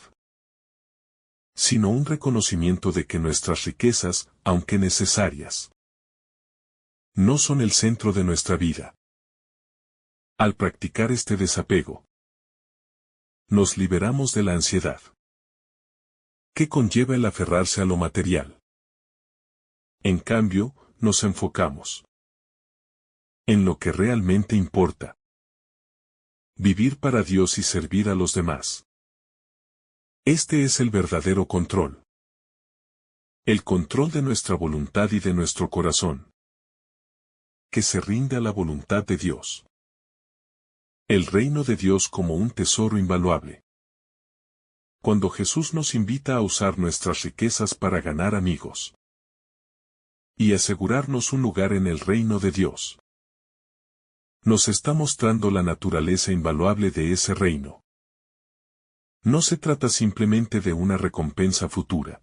sino un reconocimiento de que nuestras riquezas, aunque necesarias, no son el centro de nuestra vida. Al practicar este desapego, nos liberamos de la ansiedad que conlleva el aferrarse a lo material. En cambio, nos enfocamos en lo que realmente importa: vivir para Dios y servir a los demás. Este es el verdadero control. El control de nuestra voluntad y de nuestro corazón, que se rinde a la voluntad de Dios. El reino de Dios como un tesoro invaluable. Cuando Jesús nos invita a usar nuestras riquezas para ganar amigos y asegurarnos un lugar en el reino de Dios, nos está mostrando la naturaleza invaluable de ese reino. No se trata simplemente de una recompensa futura,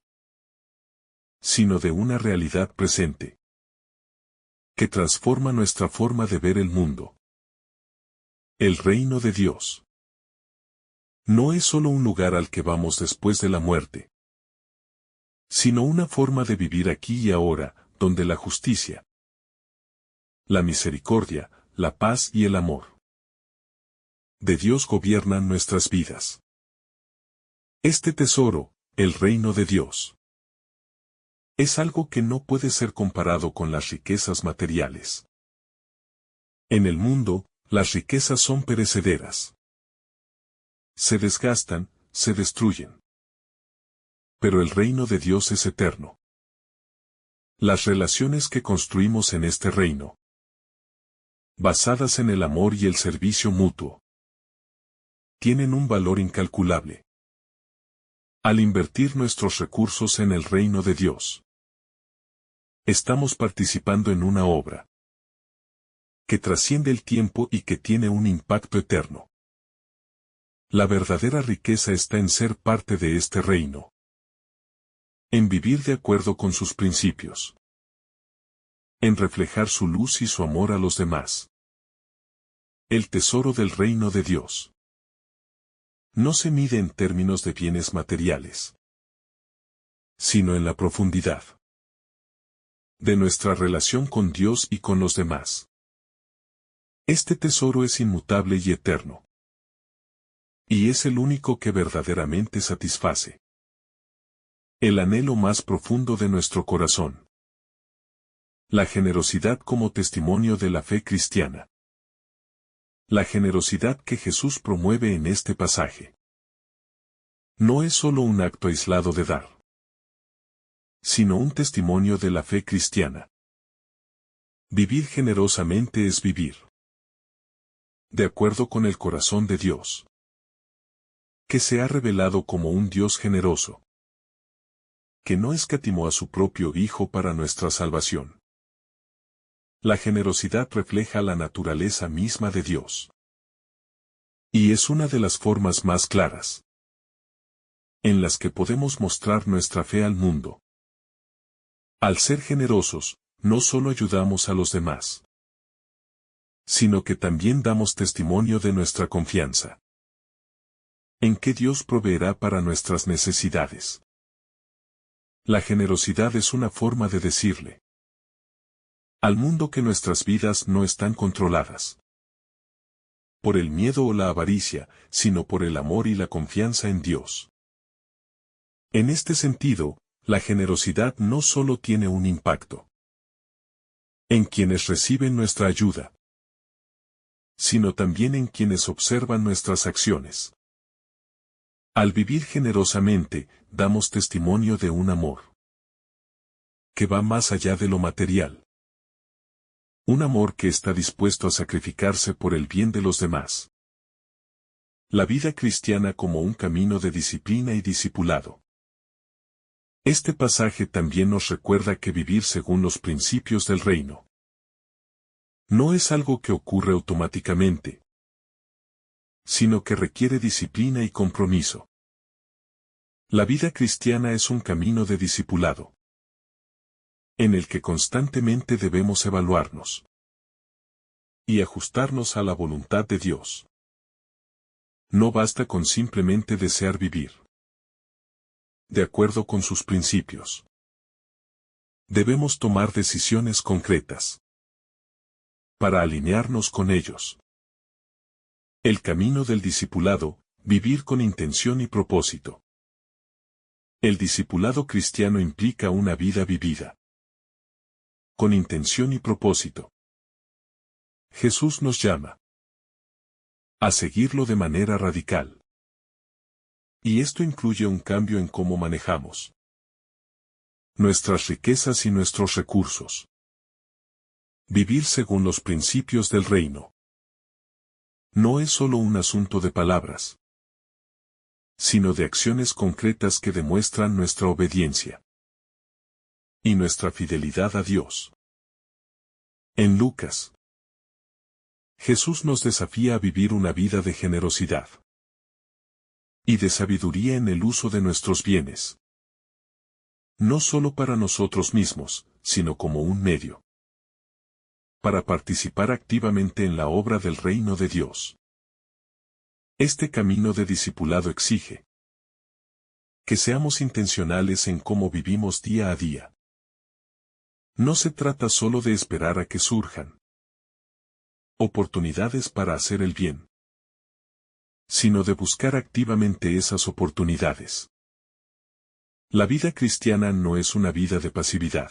sino de una realidad presente que transforma nuestra forma de ver el mundo. El reino de Dios no es solo un lugar al que vamos después de la muerte, sino una forma de vivir aquí y ahora, donde la justicia, la misericordia, la paz y el amor de Dios gobiernan nuestras vidas. Este tesoro, el reino de Dios, es algo que no puede ser comparado con las riquezas materiales. En el mundo, las riquezas son perecederas. Se desgastan, se destruyen. Pero el reino de Dios es eterno. Las relaciones que construimos en este reino, basadas en el amor y el servicio mutuo, tienen un valor incalculable. Al invertir nuestros recursos en el reino de Dios, estamos participando en una obra que trasciende el tiempo y que tiene un impacto eterno. La verdadera riqueza está en ser parte de este reino, en vivir de acuerdo con sus principios, en reflejar su luz y su amor a los demás. El tesoro del reino de Dios no se mide en términos de bienes materiales, sino en la profundidad de nuestra relación con Dios y con los demás. Este tesoro es inmutable y eterno, y es el único que verdaderamente satisface el anhelo más profundo de nuestro corazón. La generosidad como testimonio de la fe cristiana. La generosidad que Jesús promueve en este pasaje no es solo un acto aislado de dar, sino un testimonio de la fe cristiana. Vivir generosamente es vivir de acuerdo con el corazón de Dios, que se ha revelado como un Dios generoso, que no escatimó a su propio Hijo para nuestra salvación. La generosidad refleja la naturaleza misma de Dios, y es una de las formas más claras en las que podemos mostrar nuestra fe al mundo. Al ser generosos, no solo ayudamos a los demás, sino que también damos testimonio de nuestra confianza en que Dios proveerá para nuestras necesidades. La generosidad es una forma de decirle al mundo que nuestras vidas no están controladas por el miedo o la avaricia, sino por el amor y la confianza en Dios. En este sentido, la generosidad no solo tiene un impacto en quienes reciben nuestra ayuda, sino también en quienes observan nuestras acciones. Al vivir generosamente, damos testimonio de un amor que va más allá de lo material. Un amor que está dispuesto a sacrificarse por el bien de los demás. La vida cristiana como un camino de disciplina y discipulado. Este pasaje también nos recuerda que vivir según los principios del reino no es algo que ocurre automáticamente, sino que requiere disciplina y compromiso. La vida cristiana es un camino de discipulado, en el que constantemente debemos evaluarnos y ajustarnos a la voluntad de Dios. No basta con simplemente desear vivir de acuerdo con sus principios. Debemos tomar decisiones concretas para alinearnos con ellos. El camino del discipulado, vivir con intención y propósito. El discipulado cristiano implica una vida vivida con intención y propósito. Jesús nos llama a seguirlo de manera radical. Y esto incluye un cambio en cómo manejamos nuestras riquezas y nuestros recursos. Vivir según los principios del reino no es solo un asunto de palabras, sino de acciones concretas que demuestran nuestra obediencia y nuestra fidelidad a Dios. En Lucas, Jesús nos desafía a vivir una vida de generosidad y de sabiduría en el uso de nuestros bienes, no solo para nosotros mismos, sino como un medio para participar activamente en la obra del reino de Dios. Este camino de discipulado exige que seamos intencionales en cómo vivimos día a día. No se trata solo de esperar a que surjan oportunidades para hacer el bien, sino de buscar activamente esas oportunidades. La vida cristiana no es una vida de pasividad,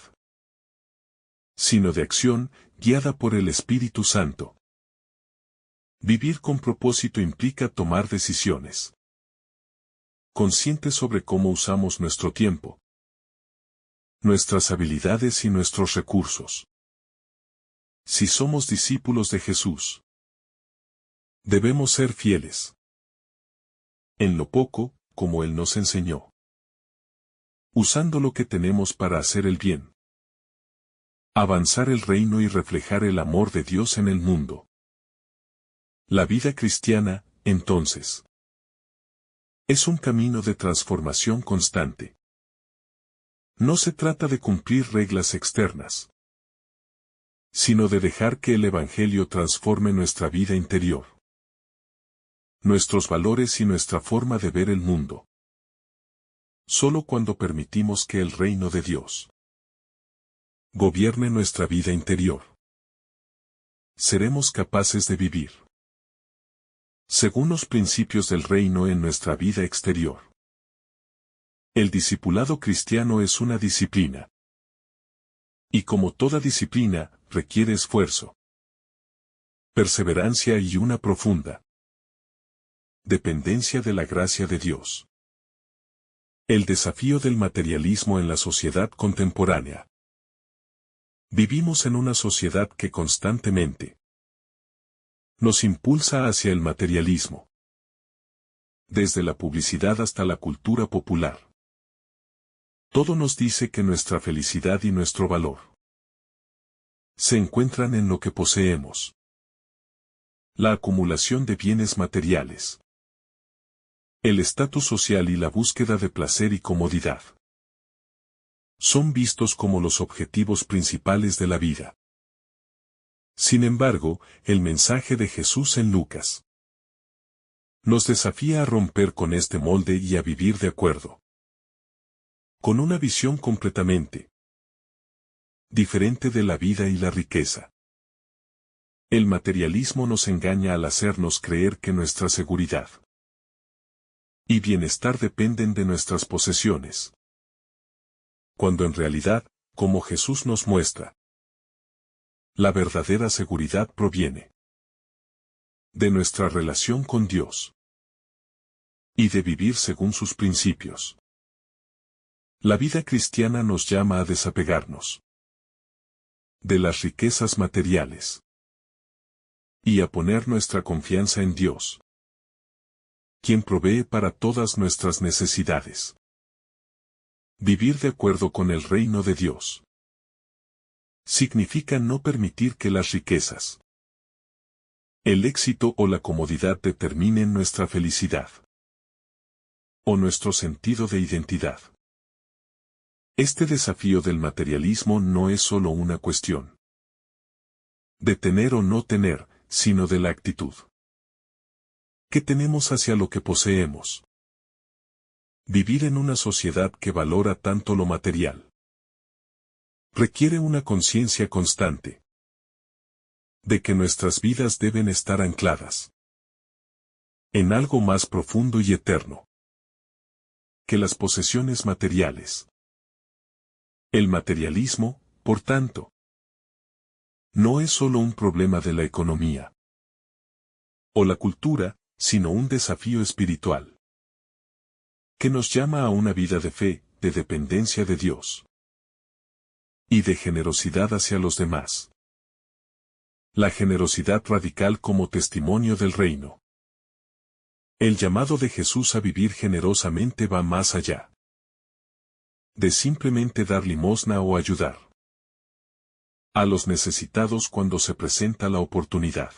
sino de acción, guiada por el Espíritu Santo. Vivir con propósito implica tomar decisiones conscientes sobre cómo usamos nuestro tiempo, nuestras habilidades y nuestros recursos. Si somos discípulos de Jesús, debemos ser fieles en lo poco, como Él nos enseñó, usando lo que tenemos para hacer el bien, avanzar el reino y reflejar el amor de Dios en el mundo. La vida cristiana, entonces, es un camino de transformación constante. No se trata de cumplir reglas externas, sino de dejar que el Evangelio transforme nuestra vida interior, nuestros valores y nuestra forma de ver el mundo. Solo cuando permitimos que el reino de Dios gobierne nuestra vida interior, seremos capaces de vivir según los principios del reino en nuestra vida exterior. El discipulado cristiano es una disciplina. Y como toda disciplina, requiere esfuerzo, perseverancia y una profunda dependencia de la gracia de Dios. El desafío del materialismo en la sociedad contemporánea. Vivimos en una sociedad que constantemente nos impulsa hacia el materialismo. Desde la publicidad hasta la cultura popular. Todo nos dice que nuestra felicidad y nuestro valor se encuentran en lo que poseemos. La acumulación de bienes materiales. El estatus social y la búsqueda de placer y comodidad son vistos como los objetivos principales de la vida. Sin embargo, el mensaje de Jesús en Lucas nos desafía a romper con este molde y a vivir de acuerdo con una visión completamente diferente de la vida y la riqueza. El materialismo nos engaña al hacernos creer que nuestra seguridad y bienestar dependen de nuestras posesiones, cuando en realidad, como Jesús nos muestra, la verdadera seguridad proviene de nuestra relación con Dios y de vivir según sus principios. La vida cristiana nos llama a desapegarnos de las riquezas materiales y a poner nuestra confianza en Dios, quien provee para todas nuestras necesidades. Vivir de acuerdo con el reino de Dios significa no permitir que las riquezas, el éxito o la comodidad determinen nuestra felicidad o nuestro sentido de identidad. Este desafío del materialismo no es solo una cuestión de tener o no tener, sino de la actitud que tenemos hacia lo que poseemos. Vivir en una sociedad que valora tanto lo material requiere una conciencia constante de que nuestras vidas deben estar ancladas en algo más profundo y eterno que las posesiones materiales. El materialismo, por tanto, no es solo un problema de la economía o la cultura, sino un desafío espiritual que nos llama a una vida de fe, de dependencia de Dios y de generosidad hacia los demás. La generosidad radical como testimonio del reino. El llamado de Jesús a vivir generosamente va más allá de simplemente dar limosna o ayudar a los necesitados cuando se presenta la oportunidad.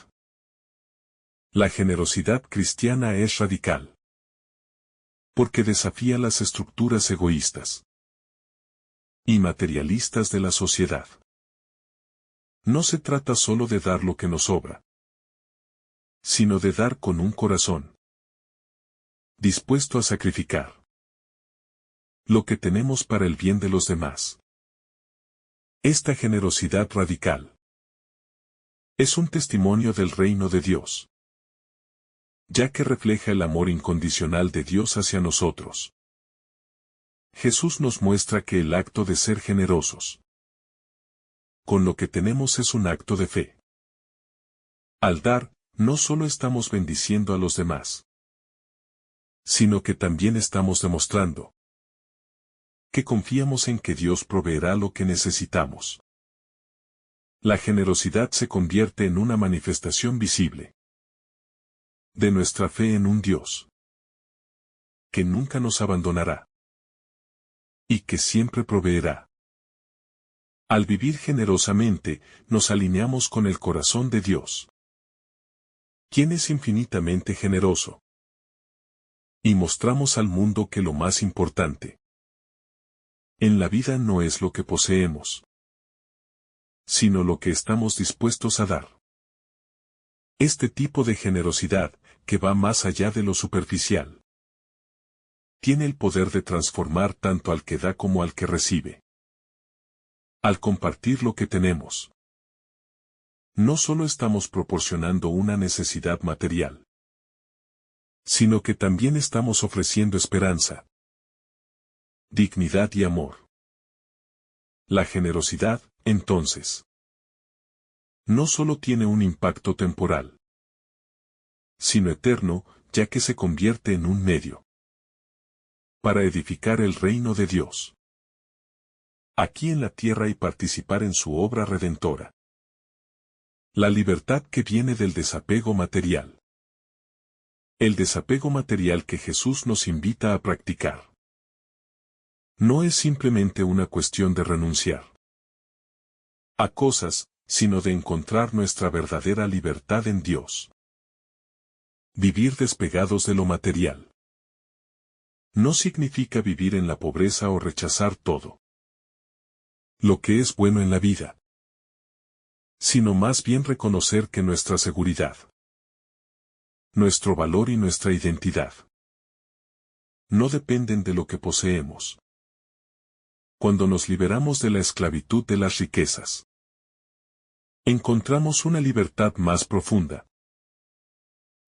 La generosidad cristiana es radical porque desafía las estructuras egoístas y materialistas de la sociedad. No se trata solo de dar lo que nos sobra, sino de dar con un corazón dispuesto a sacrificar lo que tenemos para el bien de los demás. Esta generosidad radical es un testimonio del reino de Dios, ya que refleja el amor incondicional de Dios hacia nosotros. Jesús nos muestra que el acto de ser generosos con lo que tenemos es un acto de fe. Al dar, no solo estamos bendiciendo a los demás, sino que también estamos demostrando que confiamos en que Dios proveerá lo que necesitamos. La generosidad se convierte en una manifestación visible de nuestra fe en un Dios que nunca nos abandonará y que siempre proveerá. Al vivir generosamente, nos alineamos con el corazón de Dios, quien es infinitamente generoso, y mostramos al mundo que lo más importante en la vida no es lo que poseemos, sino lo que estamos dispuestos a dar. Este tipo de generosidad, que va más allá de lo superficial, tiene el poder de transformar tanto al que da como al que recibe. Al compartir lo que tenemos, no solo estamos proporcionando una necesidad material, sino que también estamos ofreciendo esperanza, dignidad y amor. La generosidad, entonces, no solo tiene un impacto temporal, sino eterno, ya que se convierte en un medio para edificar el reino de Dios aquí en la tierra y participar en su obra redentora. La libertad que viene del desapego material. El desapego material que Jesús nos invita a practicar no es simplemente una cuestión de renunciar a cosas, sino de encontrar nuestra verdadera libertad en Dios. Vivir despegados de lo material no significa vivir en la pobreza o rechazar todo lo que es bueno en la vida, sino más bien reconocer que nuestra seguridad, nuestro valor y nuestra identidad no dependen de lo que poseemos. Cuando nos liberamos de la esclavitud de las riquezas, encontramos una libertad más profunda.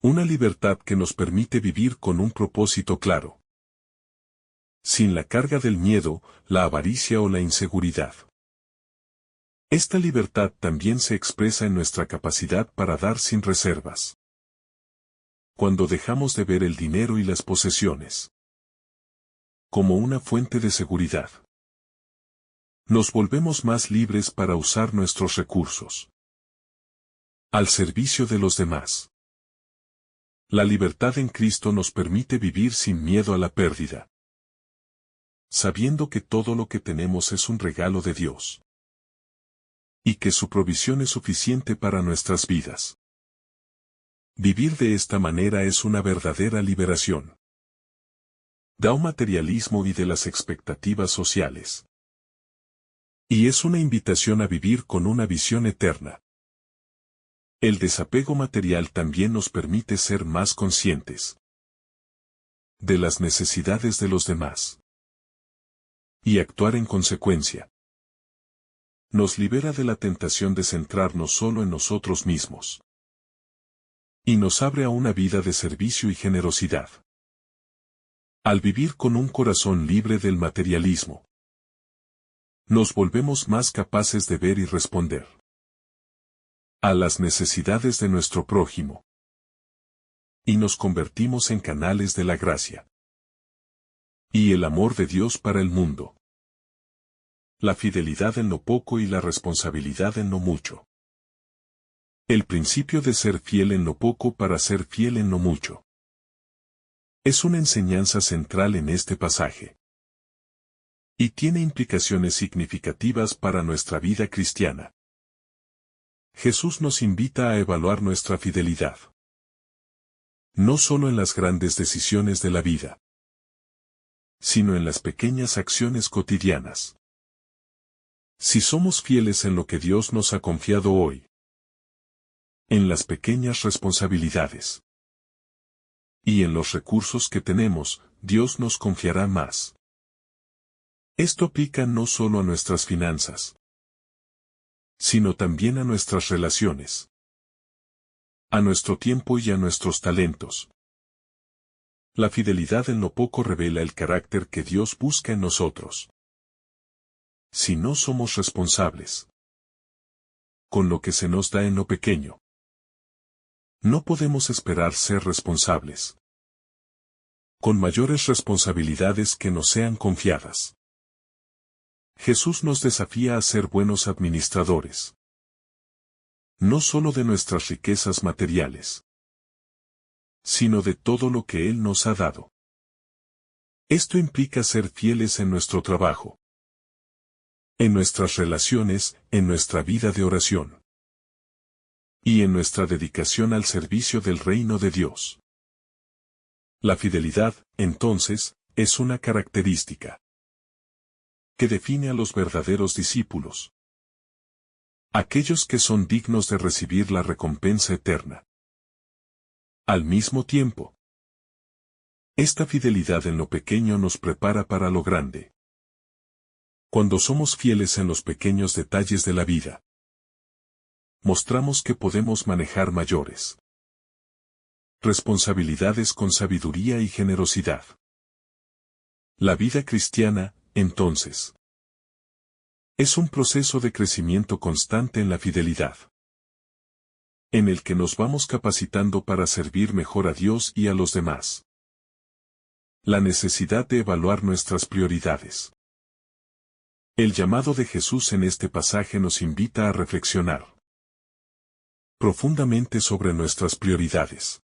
Una libertad que nos permite vivir con un propósito claro, sin la carga del miedo, la avaricia o la inseguridad. Esta libertad también se expresa en nuestra capacidad para dar sin reservas. Cuando dejamos de ver el dinero y las posesiones como una fuente de seguridad, nos volvemos más libres para usar nuestros recursos al servicio de los demás. La libertad en Cristo nos permite vivir sin miedo a la pérdida, sabiendo que todo lo que tenemos es un regalo de Dios y que su provisión es suficiente para nuestras vidas. Vivir de esta manera es una verdadera liberación del materialismo y de las expectativas sociales. Y es una invitación a vivir con una visión eterna. El desapego material también nos permite ser más conscientes de las necesidades de los demás y actuar en consecuencia. Nos libera de la tentación de centrarnos solo en nosotros mismos y nos abre a una vida de servicio y generosidad. Al vivir con un corazón libre del materialismo, nos volvemos más capaces de ver y responder a las necesidades de nuestro prójimo, y nos convertimos en canales de la gracia y el amor de Dios para el mundo. La fidelidad en lo poco y la responsabilidad en lo mucho. El principio de ser fiel en lo poco para ser fiel en lo mucho es una enseñanza central en este pasaje y tiene implicaciones significativas para nuestra vida cristiana. Jesús nos invita a evaluar nuestra fidelidad, no solo en las grandes decisiones de la vida, sino en las pequeñas acciones cotidianas. Si somos fieles en lo que Dios nos ha confiado hoy, en las pequeñas responsabilidades y en los recursos que tenemos, Dios nos confiará más. Esto aplica no solo a nuestras finanzas, sino también a nuestras relaciones, a nuestro tiempo y a nuestros talentos. La fidelidad en lo poco revela el carácter que Dios busca en nosotros. Si no somos responsables con lo que se nos da en lo pequeño, no podemos esperar ser responsables con mayores responsabilidades que nos sean confiadas. Jesús nos desafía a ser buenos administradores, no solo de nuestras riquezas materiales, sino de todo lo que Él nos ha dado. Esto implica ser fieles en nuestro trabajo, en nuestras relaciones, en nuestra vida de oración y en nuestra dedicación al servicio del reino de Dios. La fidelidad, entonces, es una característica que define a los verdaderos discípulos, aquellos que son dignos de recibir la recompensa eterna. Al mismo tiempo, esta fidelidad en lo pequeño nos prepara para lo grande. Cuando somos fieles en los pequeños detalles de la vida, mostramos que podemos manejar mayores responsabilidades con sabiduría y generosidad. La vida cristiana, entonces, es un proceso de crecimiento constante en la fidelidad, en el que nos vamos capacitando para servir mejor a Dios y a los demás. La necesidad de evaluar nuestras prioridades. El llamado de Jesús en este pasaje nos invita a reflexionar profundamente sobre nuestras prioridades.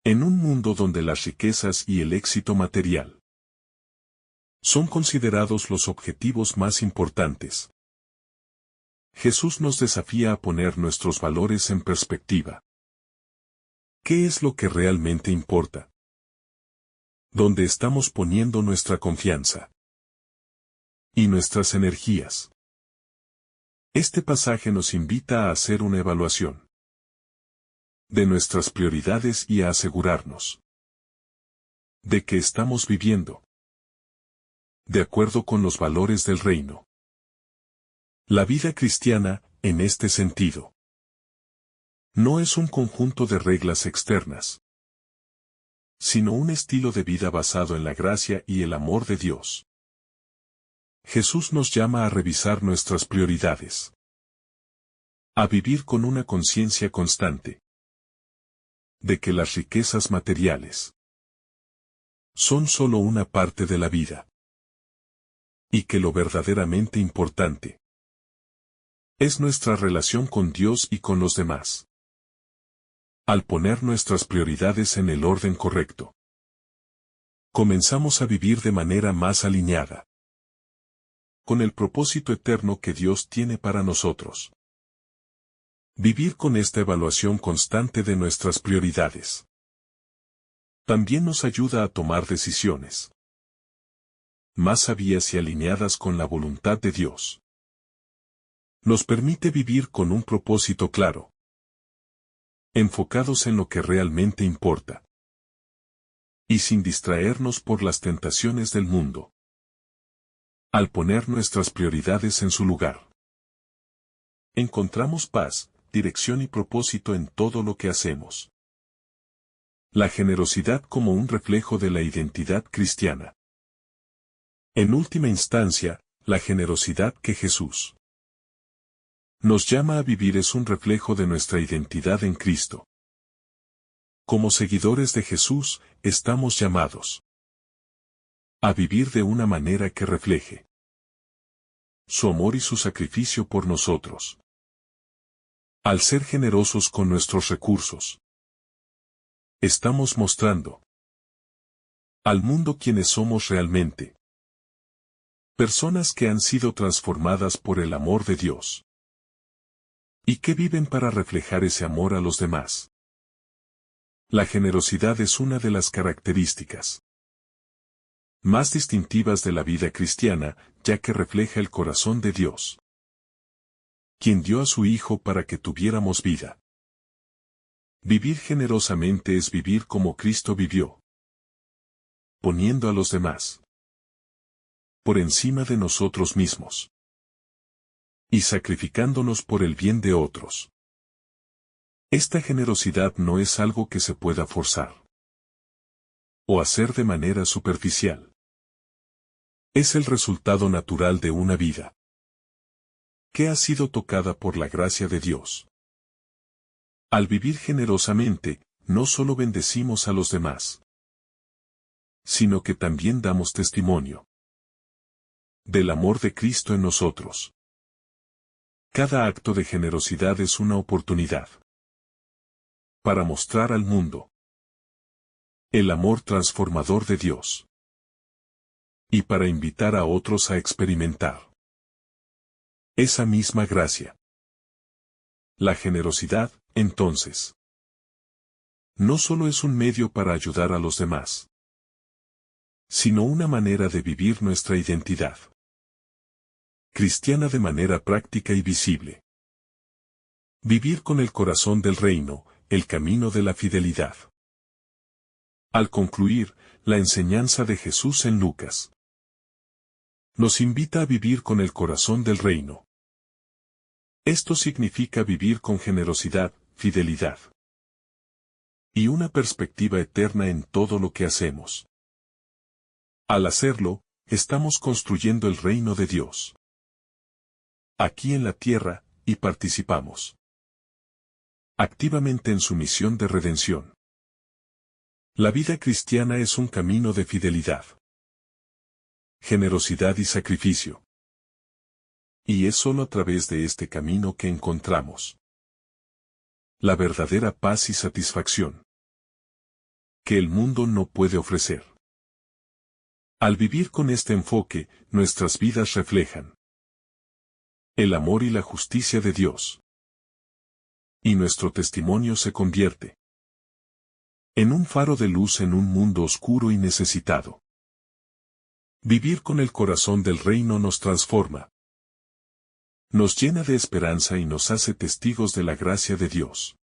En un mundo donde las riquezas y el éxito material son considerados los objetivos más importantes, Jesús nos desafía a poner nuestros valores en perspectiva. ¿Qué es lo que realmente importa? ¿Dónde estamos poniendo nuestra confianza y nuestras energías? Este pasaje nos invita a hacer una evaluación de nuestras prioridades y a asegurarnos de que estamos viviendo de acuerdo con los valores del reino. La vida cristiana, en este sentido, no es un conjunto de reglas externas, sino un estilo de vida basado en la gracia y el amor de Dios. Jesús nos llama a revisar nuestras prioridades, a vivir con una conciencia constante de que las riquezas materiales son solo una parte de la vida, y que lo verdaderamente importante es nuestra relación con Dios y con los demás. Al poner nuestras prioridades en el orden correcto, comenzamos a vivir de manera más alineada con el propósito eterno que Dios tiene para nosotros. Vivir con esta evaluación constante de nuestras prioridades también nos ayuda a tomar decisiones más sabias y alineadas con la voluntad de Dios. Nos permite vivir con un propósito claro, enfocados en lo que realmente importa, y sin distraernos por las tentaciones del mundo. Al poner nuestras prioridades en su lugar, encontramos paz, dirección y propósito en todo lo que hacemos. La generosidad como un reflejo de la identidad cristiana. En última instancia, la generosidad que Jesús nos llama a vivir es un reflejo de nuestra identidad en Cristo. Como seguidores de Jesús, estamos llamados a vivir de una manera que refleje su amor y su sacrificio por nosotros. Al ser generosos con nuestros recursos, estamos mostrando al mundo quiénes somos realmente. Personas que han sido transformadas por el amor de Dios y que viven para reflejar ese amor a los demás. La generosidad es una de las características más distintivas de la vida cristiana, ya que refleja el corazón de Dios, quien dio a su Hijo para que tuviéramos vida. Vivir generosamente es vivir como Cristo vivió, poniendo a los demás por encima de nosotros mismos y sacrificándonos por el bien de otros. Esta generosidad no es algo que se pueda forzar o hacer de manera superficial. Es el resultado natural de una vida que ha sido tocada por la gracia de Dios. Al vivir generosamente, no solo bendecimos a los demás, sino que también damos testimonio del amor de Cristo en nosotros. Cada acto de generosidad es una oportunidad para mostrar al mundo el amor transformador de Dios y para invitar a otros a experimentar esa misma gracia. La generosidad, entonces, no solo es un medio para ayudar a los demás, sino una manera de vivir nuestra identidad cristiana de manera práctica y visible. Vivir con el corazón del reino, el camino de la fidelidad. Al concluir, la enseñanza de Jesús en Lucas nos invita a vivir con el corazón del reino. Esto significa vivir con generosidad, fidelidad y una perspectiva eterna en todo lo que hacemos. Al hacerlo, estamos construyendo el reino de Dios aquí en la tierra, y participamos activamente en su misión de redención. La vida cristiana es un camino de fidelidad, generosidad y sacrificio. Y es solo a través de este camino que encontramos la verdadera paz y satisfacción que el mundo no puede ofrecer. Al vivir con este enfoque, nuestras vidas reflejan el amor y la justicia de Dios. Y nuestro testimonio se convierte en un faro de luz en un mundo oscuro y necesitado. Vivir con el corazón del reino nos transforma, nos llena de esperanza y nos hace testigos de la gracia de Dios.